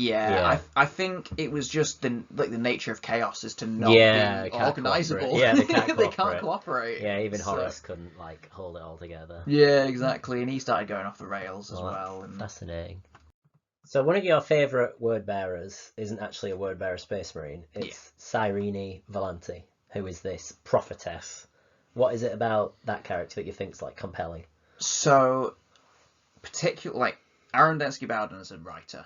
I think it was just the nature of chaos is to not be organisable. Yeah, they can't they can't cooperate. Yeah, even Horus couldn't like hold it all together. Yeah, exactly, and he started going off the rails as well. And... Fascinating. So one of your favourite Word Bearers isn't actually a Word Bearer Space Marine. It's Cyrene Volanti, who is this prophetess. What is it about that character that you think's like compelling? So, Aaron Densky Bowden as a writer,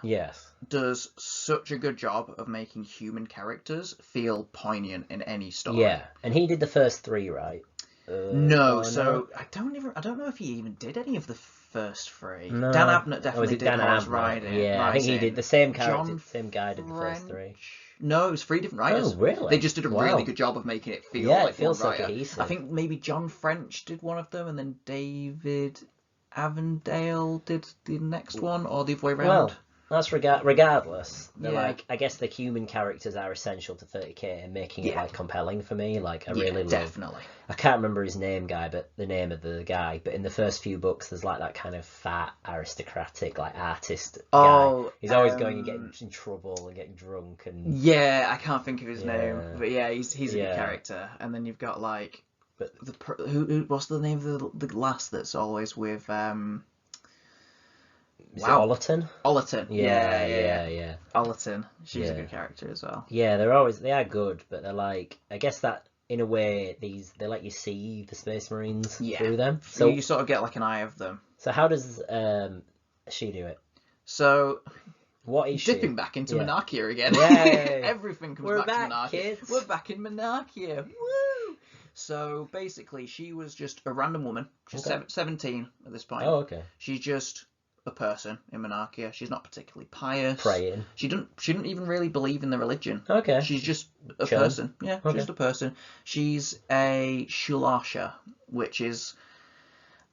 does such a good job of making human characters feel poignant in any story. Yeah, and he did the first 3, right? No, I don't know if he even did any of the first 3. No. Dan Abnett definitely did Horus Riding. Yeah, I think he did the same character. Same guy did the first 3. No, it was 3 different writers. Oh, really? They just did a really good job of making it feel like it feels one so writer. cohesive. I think maybe John French did one of them, and then David Avondale did the next one, or the other way around. Well, that's regardless. Like, I guess the human characters are essential to 30k and making it like compelling for me. Like I really love. Definitely. I can't remember his name, but the name of the guy. But in the first few books, there's like that kind of fat aristocratic like artist guy. He's always going and getting in trouble and getting drunk and. Yeah, I can't think of his name, but yeah, he's a good character. And then you've got like. But what's the name of the lass that's always with Ollerton? Ollerton. Yeah. Ollerton. She's a good character as well. Yeah, they are good, but they're like, I guess that in a way they let you see the Space Marines through them. So you sort of get like an eye of them. So how does she do it? So what is dipping back into Monarchia again. Yay. Everything comes back to Monarchia. Kids. We're back in Monarchia. Woo! So basically, she was just a random woman. She's 17 at this point. Oh, okay. She's just a person in Monarchia. She's not particularly pious. Praying. She didn't even really believe in the religion. Okay. She's just a person. Yeah, okay. just a person. She's a Shulasha, which is,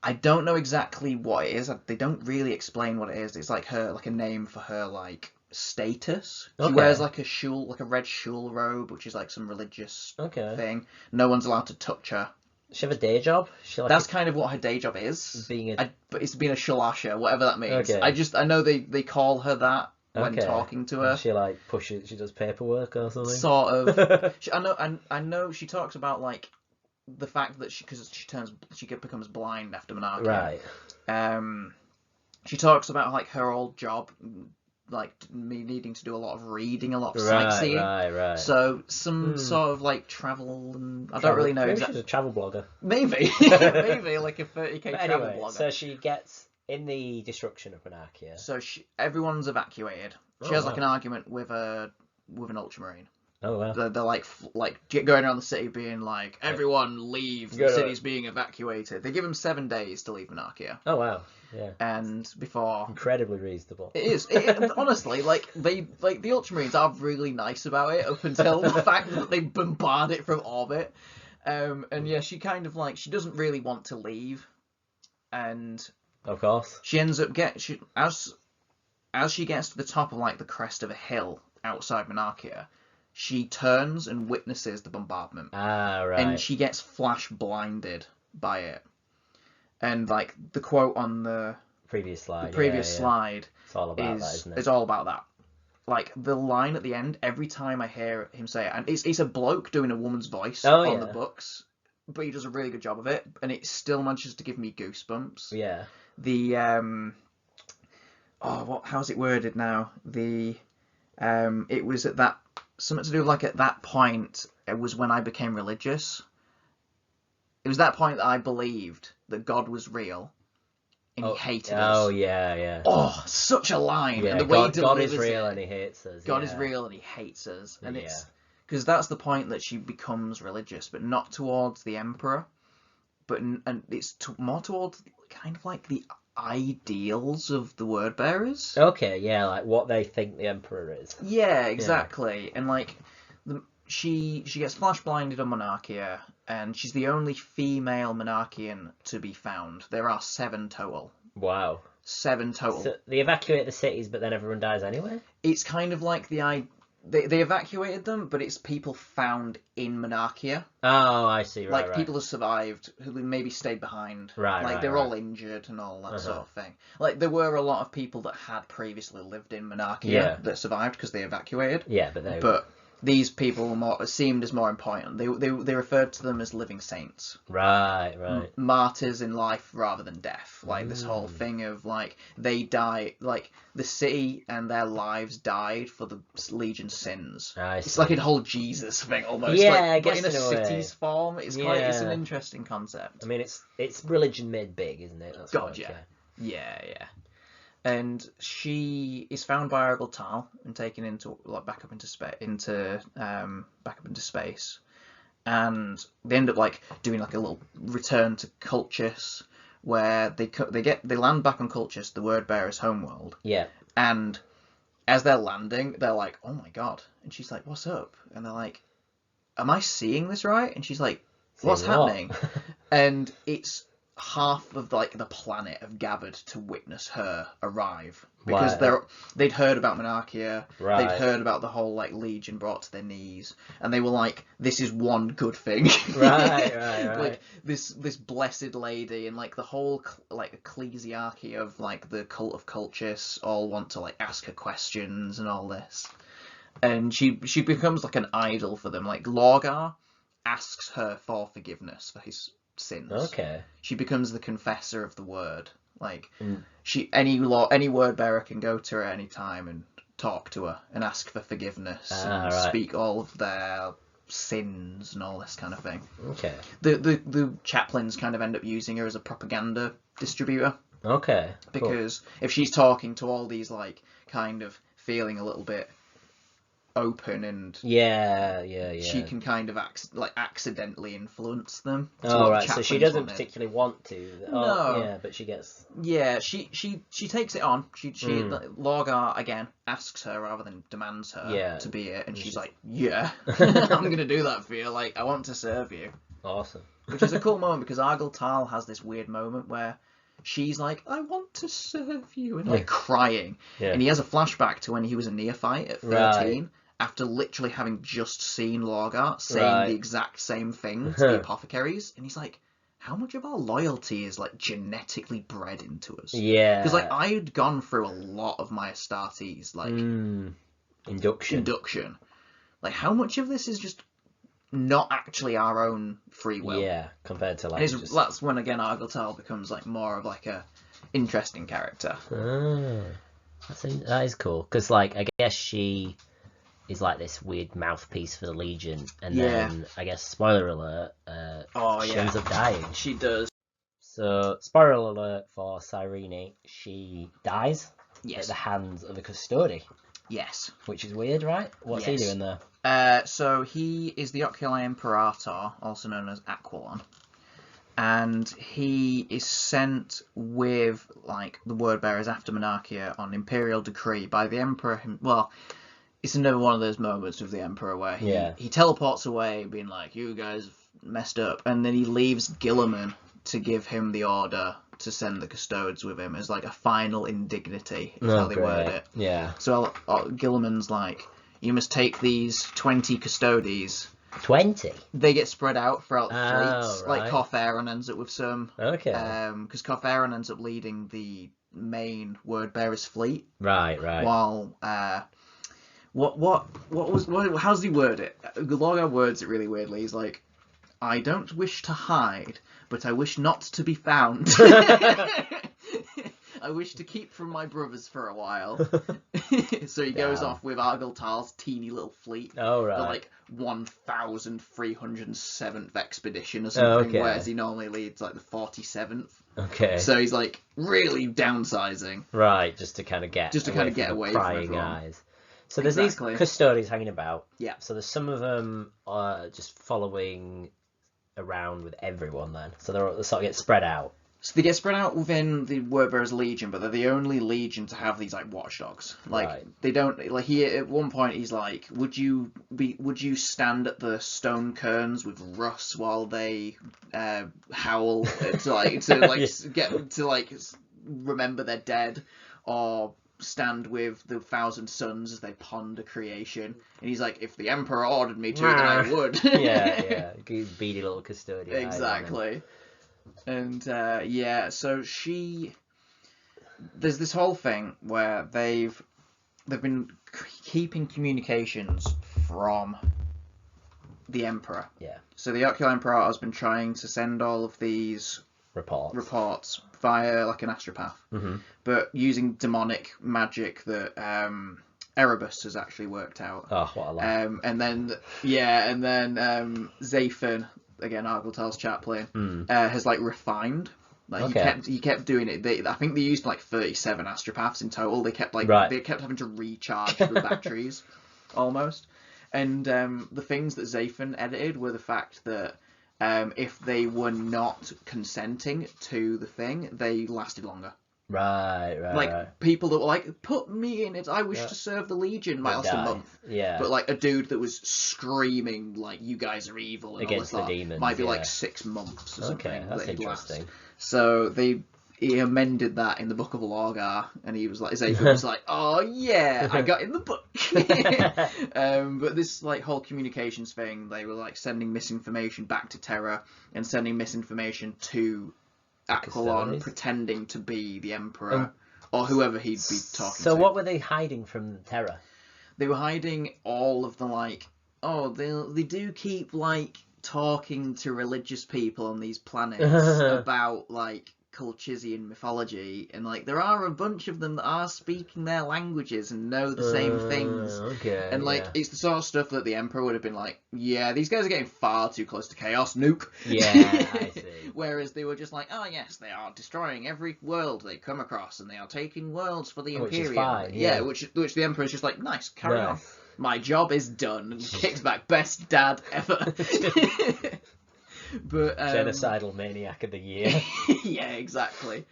I don't know exactly what it is. They don't really explain what it is. It's like a name for her status. She wears a shul, a red shul robe, which is like some religious thing. No one's allowed to touch her. Does she have a day job? That's kind of what her day job is. But it's being a Shulasha, whatever that means. Okay. I know they call her that when talking to her. She she does paperwork or something. Sort of. I know she talks about the fact that she becomes blind after Monarchia. Right. She talks about her old job, me needing to do a lot of reading, a lot of sightseeing. Right. So some sort of travel, and I don't really know exactly. She's a travel blogger. Maybe like a 30k travel blogger. So she gets in the destruction of Monarchia. So everyone's evacuated. She has an argument with an Ultramarine. Oh wow. They're going around the city being like, everyone leave, the city's being evacuated. They give them 7 days to leave Monarchia. Oh wow. Yeah. And before, incredibly reasonable. It is. Honestly, the Ultramarines are really nice about it up until the fact that they bombard it from orbit. And yeah, she kind of she doesn't really want to leave, and of course she ends up as she gets to the top of the crest of a hill outside Monarchia, she turns and witnesses the bombardment. Ah, right. And she gets flash blinded by it. And the quote on the previous slide, slide, it's all about that, isn't it? It's all about that. The line at the end, every time I hear him say it, and it's a bloke doing a woman's voice on the books, but he does a really good job of it, and it still manages to give me goosebumps. Yeah. How's it worded now? It was at that, something to do with at that point, it was when I became religious. It was that point that I believed that God was real, and he hated us. Oh, yeah. Oh, such a line. Yeah, and the way God is real and he hates us. God is real and he hates us. And it's because that's the point that she becomes religious, but not towards the Emperor, and it's more towards kind of the ideals of the word bearers. Okay, yeah, what they think the Emperor is. Yeah, exactly. And she gets flash blinded on Monarchia, and she's the only female Monarchian to be found. There are 7 total. Wow. 7 total. So they evacuate the cities, but then everyone dies anyway? It's kind of they evacuated them, but it's people found in Monarchia. Oh, I see. Right, people who survived, who maybe stayed behind. Right. They're all injured and all that sort of thing. There were a lot of people that had previously lived in Monarchia that survived because they evacuated. Yeah, but these people seemed as more important. They referred to them as living saints. Right. Martyrs in life rather than death. This whole thing of they die, the city and their lives died for the Legion's sins. It's like a whole Jesus thing almost. Yeah, I guess but in a city's form. It's it's an interesting concept. I mean, it's religion made big, isn't it? That's Yeah. And she is found by Argyle Tal and taken into back up into space, and they end up doing a little return to Cultus, where they land back on Cultus, the word bearer's homeworld. Yeah. And as they're landing, they're like, "Oh my god!" And she's like, "What's up?" And they're like, "Am I seeing this right?" And she's like, "What's happening?" And it's half of the planet have gathered to witness her arrive because they'd heard about Monarchia, they'd heard about the whole Legion brought to their knees, and they were like, this is one good thing. Right. this blessed lady and the whole ecclesiarchy of the cult of Cultus all want to ask her questions and all this, and she becomes an idol for them. Lorgar asks her for forgiveness for his sins. Okay. She becomes the confessor of the word. Any word bearer can go to her any time and talk to her and ask for forgiveness and speak all of their sins and all this kind of thing. Okay. The chaplains kind of end up using her as a propaganda distributor. Okay. Because if she's talking to all these kind of feeling a little bit open and yeah. she can kind of accidentally influence them. Oh, right. So she doesn't particularly want to. No. Oh, yeah, but she gets. Yeah, she takes it on. Lorgar again asks her rather than demands her to be it, and she's like, yeah, I'm gonna do that for you. Like, I want to serve you. Awesome. Which is a cool moment because Argyle Tal has this weird moment where she's like, I want to serve you, and like crying. And he has a flashback to when he was a neophyte at 13, after literally having just seen Lorgar saying the exact same thing to the apothecaries, and he's like, how much of our loyalty is like genetically bred into us? Yeah. Because like I had gone through a lot of my Astartes like induction. Like how much of this is just not actually our own free will? Yeah, compared to like. That's when again Argyle Tal becomes like more of like a interesting character. That is cool because like I guess she is like this weird mouthpiece for the Legion, and then I guess spoiler alert, she ends up dying. She does. So spoiler alert for Cyrene, she dies at the hands of a custody. Yes. Which is weird, right? What's he doing there? So he is the Oculi Imperator, also known as Aquilon. And he is sent with, like, the word bearers after Monarchia on Imperial decree by the Emperor. Well, it's another one of those moments with the Emperor where he teleports away being like, you guys messed up. And then he leaves Guilliman to give him the order to send the custodes with him as like a final indignity, is how they word it. Yeah. So Guilliman's like, you must take these 20 custodes. 20? They get spread out throughout the fleets. Right. Like Corthaeron ends up with some. Okay. Because Corthaeron ends up leading the main word bearers fleet. Right. While how's he word it? Lorgar words it really weirdly. He's like, I don't wish to hide, but I wish not to be found. I wish to keep from my brothers for a while. So he goes off with Argyle Tal's teeny little fleet. Oh, right. The like 1,307th expedition or something, whereas he normally leads like the 47th. Okay. So he's like really downsizing. Right, just to kind of get away from prying eyes. So there's these custodians hanging about. Yeah. So there's some of them just following around with everyone then. So they sort of get spread out. So they get spread out within the Wordbearers Legion, but they're the only legion to have these like watchdogs. Like they don't like he at one point he's like, would you stand at the stone cairns with Russ while they howl to remember their dead, or stand with the Thousand Sons as they ponder creation? And he's like, if the Emperor ordered me to, then I would. yeah, beady little custodian. Exactly. And so there's this whole thing where they've been keeping communications from the Emperor. Yeah. So the Oculi Imperator has been trying to send all of these reports via like an astropath, but using demonic magic that Erebus has actually worked out. Oh, what a lot. And then Zathan, again Argyle Tal's chaplain, has like refined. Like he kept doing it. I think they used like 37 astropaths in total. They kept having to recharge the batteries almost. And the things that Zathan edited were the fact that if they were not consenting to the thing, they lasted longer. Right. People that were like, put me in it, I wish to serve the Legion, might last a month. Yeah. But like a dude that was screaming like, you guys are evil and against all the that, demons, might be like 6 months or something. Okay, that's interesting. Last. So he amended that in the Book of Lorgar, and he was like, Zathan was like, oh yeah, I got in the book. But this like whole communications thing, they were like sending misinformation back to Terra and sending misinformation to Aquilon, pretending to be the Emperor or whoever he'd be talking to. So what were they hiding from Terra? They were hiding all of the like, they do keep like talking to religious people on these planets about like Colchizian mythology, and like there are a bunch of them that are speaking their languages and know the same things. And like it's the sort of stuff that the Emperor would have been like, yeah, these guys are getting far too close to chaos, nuke. Yeah, I see. Whereas they were just like, oh yes, they are destroying every world they come across, and they are taking worlds for the Imperium. Which is fine, which the Emperor's just like, nice, carry on. my job is done, and kicks back, best dad ever. But genocidal maniac of the year. yeah, exactly.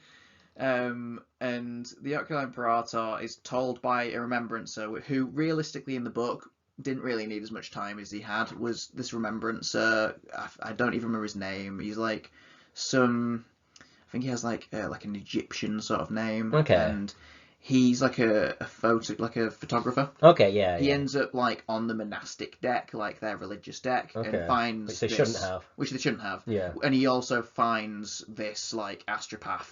And the Oculi Imperator is told by a remembrancer who, realistically, in the book, didn't really need as much time as he had. Was this remembrancer? I don't even remember his name. He's like some. I think he has like an Egyptian sort of name. Okay. And he's like a photographer. Okay, yeah. He ends up like on the monastic deck, like their religious deck, and finds which they shouldn't have. Which they shouldn't have. Yeah. And he also finds this like astropath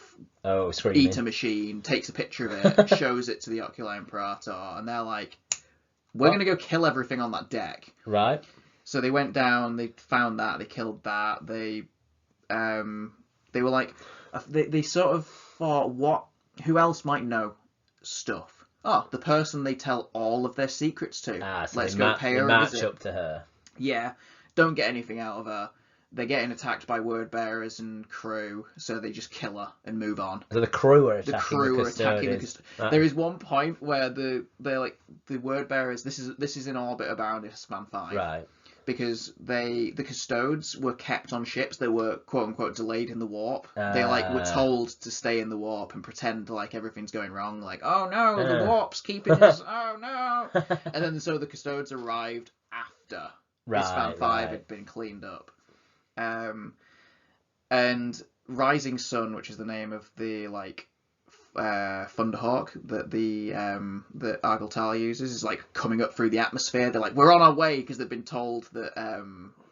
screaming eater machine, takes a picture of it, shows it to the Oculi Imperator, and they're like, "We're gonna go kill everything on that deck." Right. So they went down, they found that, they killed that, they were like, they sort of thought, who else might know stuff? Oh, the person they tell all of their secrets to. So let's go pay her a visit. Match up to her. Yeah, don't get anything out of her. They're getting attacked by word bearers and crew, so they just kill her and move on. So the crew are attacking the custodians. There is one point where the word bearers. This is in orbit about Span 5. Right. Because the custodes were kept on ships that were quote unquote delayed in the warp. They were told to stay in the warp and pretend like everything's going wrong. Like, oh no, the warp's keeping us. Oh no. And then so the custodes arrived after Span 5 had been cleaned up. And Rising Sun, which is the name of the Thunderhawk that Argyle uses, is like coming up through the atmosphere. They're like, we're on our way, because they've been told that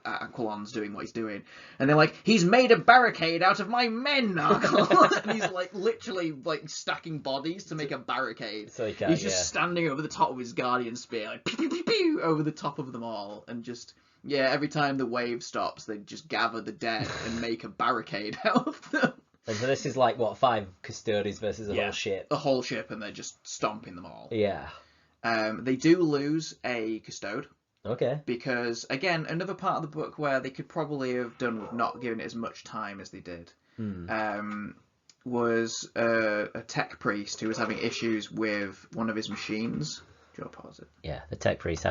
Aquilon's doing what he's doing, and they're like, he's made a barricade out of my men, Argyle. And he's like literally like stacking bodies to make a barricade. So he's just standing over the top of his guardian spear, like pew, pew, pew, pew, over the top of them all, and just every time the wave stops, they just gather the dead and make a barricade out of them. And so this is like, what, 5 custodians versus a whole ship? A whole ship, and they're just stomping them all. Yeah. They do lose a custode. Okay. Because, again, another part of the book where they could probably have done with not giving it as much time as they did, was a tech priest who was having issues with one of his machines. Do you want to pause it? Yeah, the tech priest.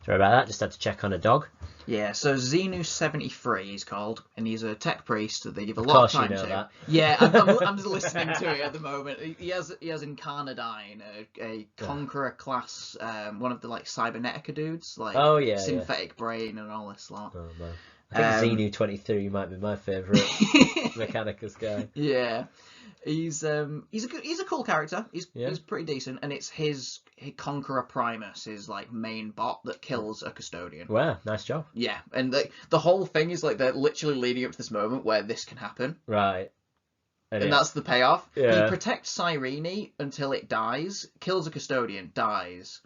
Sorry about that, just had to check on a dog. Yeah, so Xenu 73 he's called, and he's a tech priest that they give a lot of time to. That. Yeah, I'm just listening to it at the moment. He has Incarnadine, a Conqueror class, one of the like Cybernetica dudes, like synthetic brain and all this lot. Oh man, I think Xenu 23 might be my favourite Mechanicus guy. Yeah. He's a cool character. He's pretty decent, and it's his Conqueror Primus, his like main bot that kills a custodian. Wow, nice job. Yeah, and the whole thing is like they're literally leading up to this moment where this can happen. Right. And that's the payoff. Yeah. He protects Cyrene until it dies, kills a custodian, dies.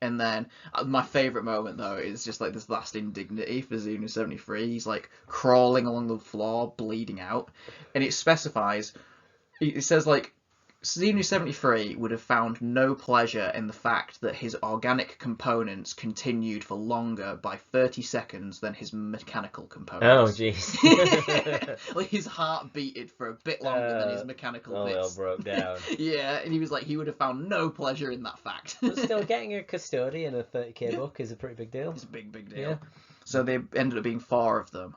And then my favourite moment though is just like this last indignity for Xenu 73. He's like crawling along the floor, bleeding out, and it specifies. It says, like, Xenu 73 would have found no pleasure in the fact that his organic components continued for longer by 30 seconds than his mechanical components. Oh, jeez. Like, his heart beated for a bit longer than his mechanical bits. They all broke down. Yeah, and he was like, he would have found no pleasure in that fact. But still, getting a custodian in a 30k book is a pretty big deal. It's a big deal. Yeah. So they ended up being 4 of them.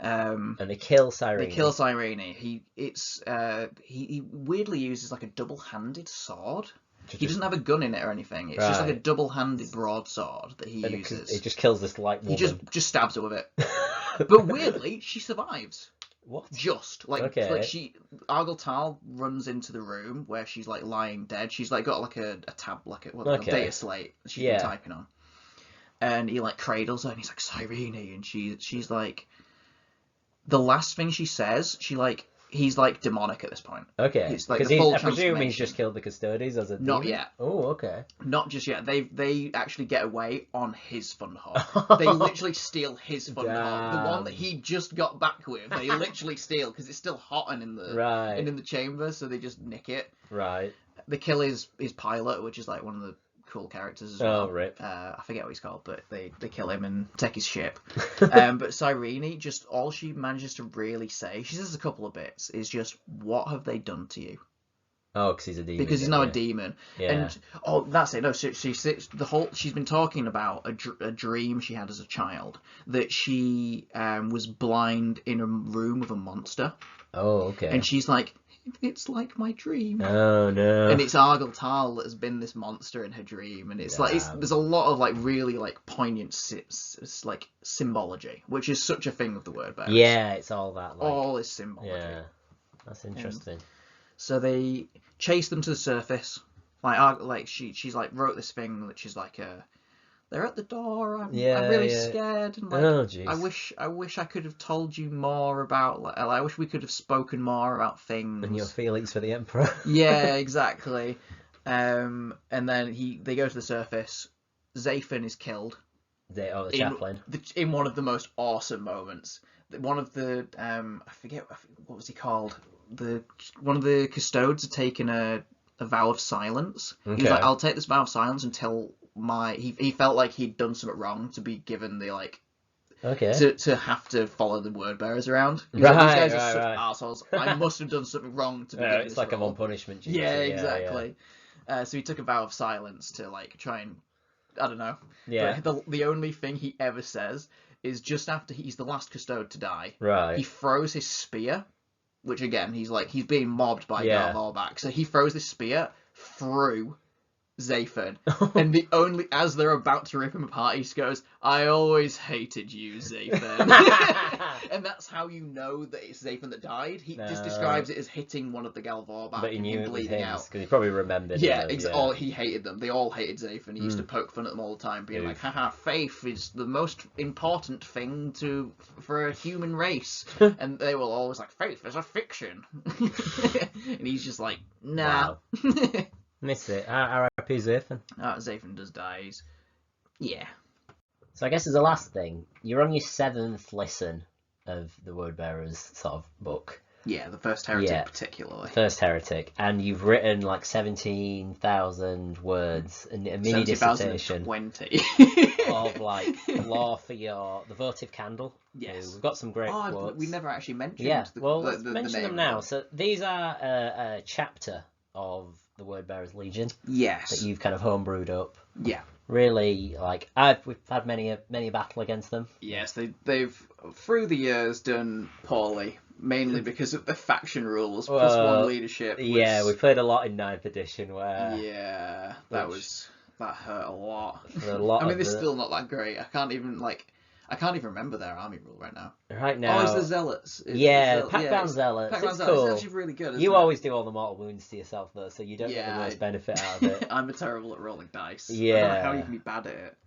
And they kill Cyrene. He weirdly uses like a double-handed sword. He doesn't have a gun in it or anything. It's just like a double-handed broadsword that he uses. It just kills this light woman. He just stabs her with it. But weirdly, she survives. What? Just like Argyle Tal runs into the room where she's like lying dead. She's like got like a tab, like a data slate she's been typing on, and he like cradles her and he's like, Cyrene, and she's like. The last thing she says, he's like demonic at this point. Okay. It's like I presume he's just killed the custodians as a demon? Not yet. Oh, okay. Not just yet. They actually get away on his Thunderhawk. They literally steal his Thunderhawk. The one that he just got back with. They literally steal because it's still hot and in the chamber, so they just nick it. Right. They kill his pilot, which is like one of the cool characters as well. Oh, rip. I forget what he's called, but they kill him and take his ship. But Cyrene, just all she manages to really say, she says a couple of bits, is just, what have they done to you? Oh, because he's a demon. Because he's now a demon. Yeah. And that's it. No, she's been talking about a dream she had as a child, that she was blind in a room with a monster. Oh, okay. And she's like, it's like my dream. Oh no. And it's Argyle Tal that has been this monster in her dream, and it's there's a lot of like really like poignant like symbology, which is such a thing with the word bearers. Yeah, it's all that. Like, all is symbology. Yeah, that's interesting. So they chase them to the surface. Like she's like wrote this thing that she's like they're at the door. I'm really scared. And like, oh, jeez. I wish I could have told you more about. Like, I wish we could have spoken more about things. And your feelings for the Emperor. Yeah, exactly. And then they go to the surface. Zaphon is killed. The chaplain. In one of the most awesome moments. One of the I forget what was he called. One of the custodes had taken a vow of silence. Okay. He was like, I'll take this vow of silence until he felt like he'd done something wrong to be given the like to have to follow the word bearers around. These guys are such assholes. I must have done something wrong to be given it's like role. I'm on punishment duty. Yeah, exactly. So he took a vow of silence to like try and I don't know. Yeah. But the only thing he ever says is just after he's the last custode to die. Right. He throws his spear, which again he's being mobbed by Garlorbak. So he throws this spear through Zaphon, and as they're about to rip him apart, he goes, "I always hated you, Zaphon." And that's how you know that it's Zaphon that died. He just describes it as hitting one of the Galvorbak, but he knew and bleeding out because he probably remembered. Yeah, he hated them. They all hated Zaphon. He used to poke fun at them all the time, being like, "Haha, faith is the most important thing for a human race," and they were always like, "Faith is a fiction," and he's just like, "Nah." Wow. Miss it. R.I.P. Zaphon. Zaphon does die. Yeah. So I guess as a last thing, you're on your 7th listen of the Word Bearers sort of book. Yeah, the First Heretic particularly. First Heretic. And you've written like 17,000 words in a mini dissertation. 20. Of like law for the votive candle. Yes. We've got some great quotes. We never actually mentioned let's mention them now. So these are a chapter of the Word Bearers Legion. Yes. That you've kind of homebrewed up. Yeah. Really, like we've had many a battle against them. Yes, they've through the years done poorly, mainly because of the faction rules plus one leadership. Yeah, we played a lot in 9th edition where that hurt a lot. I mean, they're still not that great. I can't even remember their army rule right now. Right now. Oh, it's the Zealots. Packbound Zealots. Packbound it's Zealots. cool. It's actually really good. You always do all the mortal wounds to yourself though, so you don't get the most benefit out of it. I'm terrible at rolling dice. Yeah. I don't know how you can be bad at it.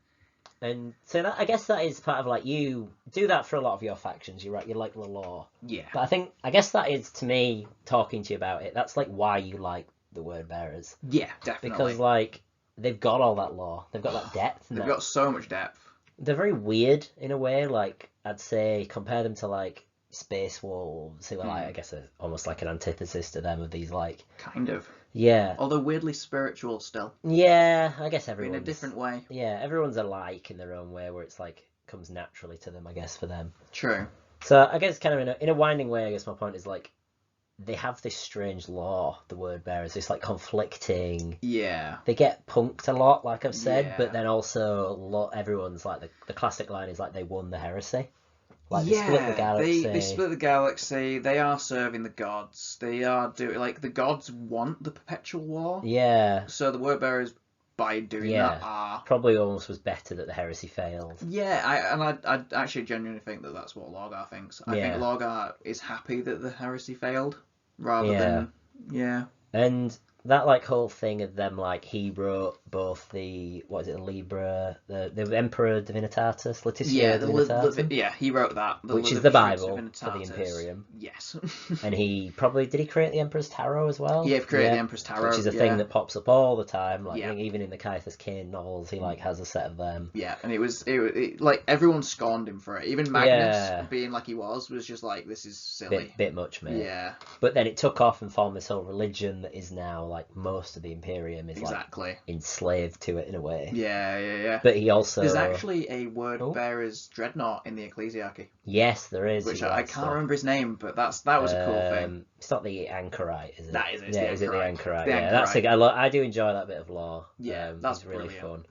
And so I guess that is part of like you do that for a lot of your factions. You like the law. Yeah. But I guess that is to me talking to you about it. That's like why you like the Word Bearers. Yeah, definitely. Because like they've got all that law. They've got that depth. They've got so much depth. They're very weird in a way. Like I'd say compare them to like Space Wolves, who are like I guess almost like an antithesis to them of these like kind of. Yeah. Although weirdly spiritual still. Yeah, I guess everyone's... in a different way. Yeah, everyone's alike in their own way where it's like comes naturally to them, I guess, for them. True. So I guess kind of in a winding way, I guess my point is like they have this strange law, the Word Bearers, it's like conflicting. Yeah. They get punked a lot, like I've said, but then also everyone's like the classic line is like they won the heresy. Like they split the galaxy. They split the galaxy. They are serving the gods. They are doing like the gods want the perpetual war. Yeah. So the Word Bearers, by doing that, are probably almost was better that the heresy failed. Yeah, I actually genuinely think that that's what Lorgar thinks. I think Lorgar is happy that the heresy failed, rather than And that like whole thing of them like he wrote both the Libra, the Emperor Divinitatis, Letitia Divinitatis. He wrote that, which is the Bible for the Imperium. Yes. And he did he create the Emperor's Tarot as well? Yeah, he created the Emperor's Tarot, which is a thing that pops up all the time. Like even in the Keighs Kane novels, he like has a set of them. Yeah, and it like everyone scorned him for it. Even Magnus, being like he was just like, this is silly. Bit much, mate. Yeah. But then it took off and formed this whole religion that is now like most of the Imperium is exactly like enslaved to it in a way. Yeah. But he also there's actually a word bearer's dreadnought in the Ecclesiarchy. Yes, there is. Which I can't remember his name, but that was a cool thing. It's not the Anchorite, is it? That is it. Is it the Anchorite? The Yeah, Anchorite. I do enjoy that bit of lore. Yeah, that's it's really brilliant. fun.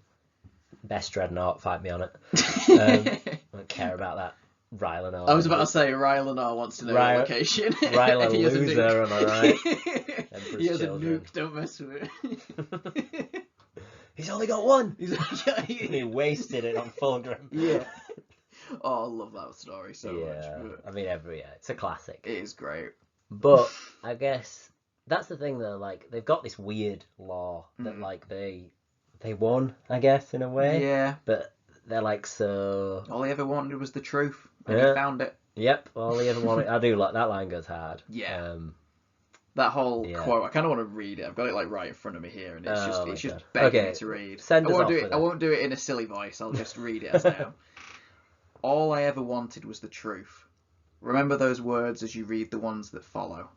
Best dreadnought, fight me on it. I don't care about that. Rylanor. I was about to say Rylanor wants to know your location. Ryla loser, am I right? He has a nuke, don't mess with it. He's only got one. He wasted it on Fulgrim. Yeah. Oh, I love that story so much. But... I mean, it's a classic. It is great. But I guess that's the thing though, like they've got this weird law that like they won, I guess, in a way. Yeah. But they're like so. All he ever wanted was the truth, and he found it. Yep. All he ever wanted. I do like that line goes hard. Yeah. That whole quote, I kind of want to read it. I've got it like right in front of me here, and it's just begging me to read. I won't do it in a silly voice. I'll just read it as I am. All I ever wanted was the truth. Remember those words as you read the ones that follow.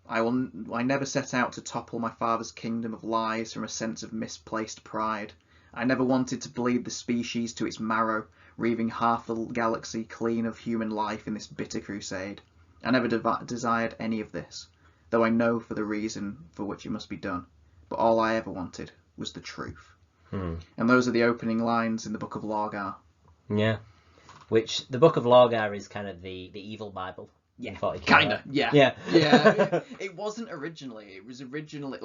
I never set out to topple my father's kingdom of lies from a sense of misplaced pride. I never wanted to bleed the species to its marrow, reaving half the galaxy clean of human life in this bitter crusade. I never desired any of this, though I know for the reason for which it must be done. But all I ever wanted was the truth. And those are the opening lines in the Book of Lorgar. Yeah. Which, the Book of Lorgar is kind of the evil Bible. Yeah, kind of. Yeah. It wasn't originally. It was originally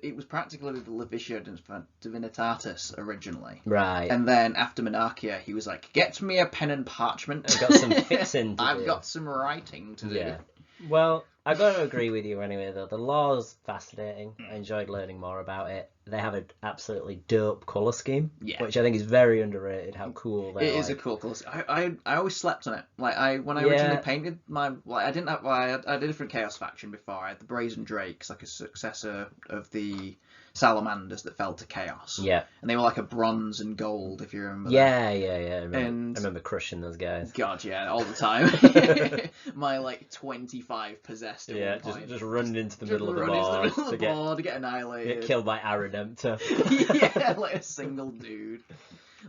it was practically the Levitia Divinitatis originally. Right. And then after Monarchia, he was like, "Get me a pen and parchment. I've got some fixing to do. I've got some writing to do." Yeah. Well, I got to agree with you anyway. Though the lore's fascinating. I enjoyed learning more about it. They have an absolutely dope colour scheme, which I think is very underrated. How cool they are. It is a cool colour scheme. I always slept on it. When I originally painted I didn't have I had a different Chaos faction before. I had the Brazen Drakes, like a successor of the Salamanders that fell to Chaos. Yeah. And they were like a bronze and gold, if you remember. Yeah. I remember crushing those guys. God, yeah, all the time. My 25 possessed. At one point. Just running into the middle of the board to get annihilated. Get killed by Arademptor. Yeah, like a single dude.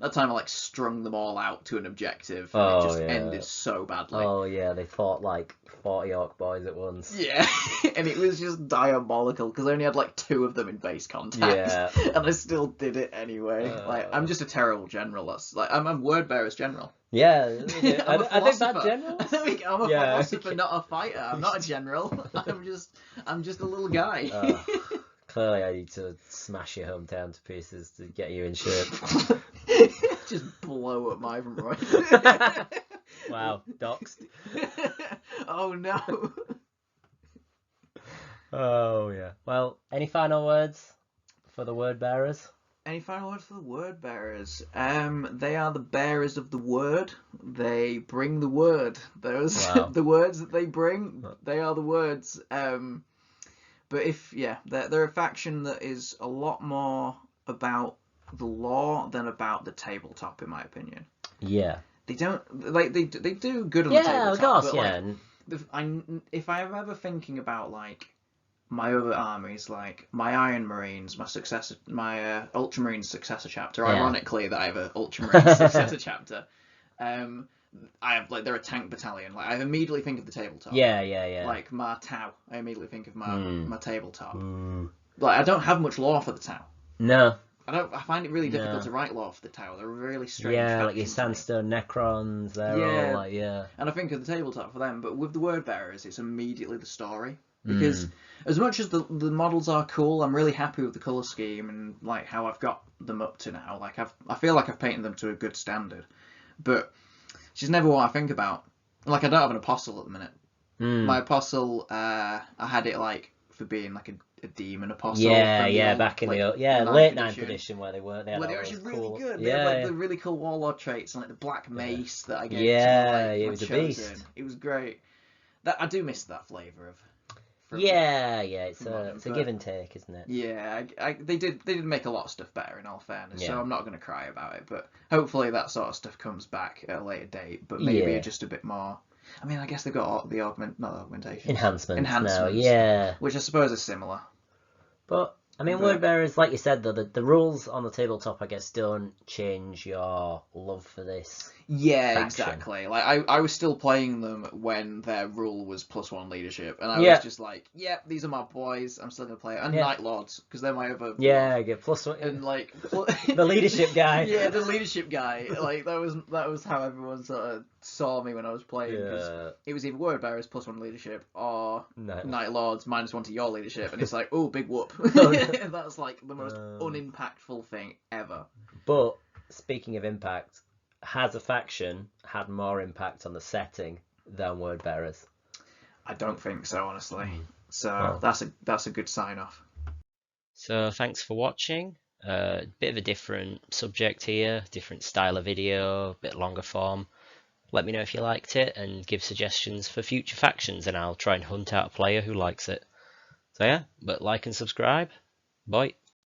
That time I strung them all out to an objective, and it just ended so badly. Oh yeah, they fought like 40 orc boys at once. Yeah, and it was just diabolical because I only had 2 of them in base contact, and I still did it anyway. I'm just a terrible general. That's I'm a word bearer's general. Yeah, I think that general. I'm a philosopher, not a fighter. I'm not a general. I'm just a little guy. Clearly, I need to smash your hometown to pieces to get you in shape. Just blow up my Roy. Wow, doxed. Oh no. Oh yeah. Well, any final words for the word bearers? Any final words for the word bearers? They are the bearers of the word. They bring the word. Those the words that they bring. They are the words. But they're a faction that is a lot more about the lore than about the tabletop, in my opinion. Yeah. They don't they do good on the tabletop. Yeah, of course. But, if I'm ever thinking about my other armies, my Iron Marines, my Ultramarine successor chapter. Ironically, that I have an Ultramarine successor chapter. I have they're a tank battalion. I immediately think of the tabletop. Yeah. Like my Tau, I immediately think of my tabletop. I don't have much lore for the Tau. No. I find it really difficult to write lore for the Tau. They're really strange. Yeah, like your Sandstone Necrons. They're all And I think of the tabletop for them, but with the word bearers, it's immediately the story. Because as much as the models are cool, I'm really happy with the colour scheme and how I've got them up to now. I feel like I've painted them to a good standard, but it's just never what I think about. I don't have an apostle at the minute. My apostle, I had it for being a demon apostle. Yeah, back in the late 9th edition where they were. They were actually really good. They had the really cool warlord traits and the black mace that I gave. Yeah, it was a beast. It was great. That I do miss that flavour of. It's a give and take, isn't it? Yeah, they did make a lot of stuff better, in all fairness. So I'm not going to cry about it, but hopefully that sort of stuff comes back at a later date. But maybe just a bit more. I mean, I guess they've got the enhancements now, which I suppose is similar. But I mean, word bearers, like you said, though, the rules on the tabletop, I guess, don't change your love for this. Yeah, faction. exactly. Like I was still playing them when their rule was +1 leadership, and I was just like, yeah, these are my boys. I'm still gonna play it. And Night Lords, because they're my other I get +1. And like the leadership guy. Yeah, the leadership guy. Like that was how everyone sort of saw me when I was playing, because it was either word bearers +1 leadership or Night Lords -1 to your leadership, and it's like, oh, big whoop. That's like the most unimpactful thing ever. But speaking of impact, has a faction had more impact on the setting than word bearers? I don't think so, honestly. So that's a good sign off. So thanks for watching. Bit of a different subject here, different style of video, a bit longer form. Let me know if you liked it and give suggestions for future factions, and I'll try and hunt out a player who likes it. So yeah, but like and subscribe. Bye.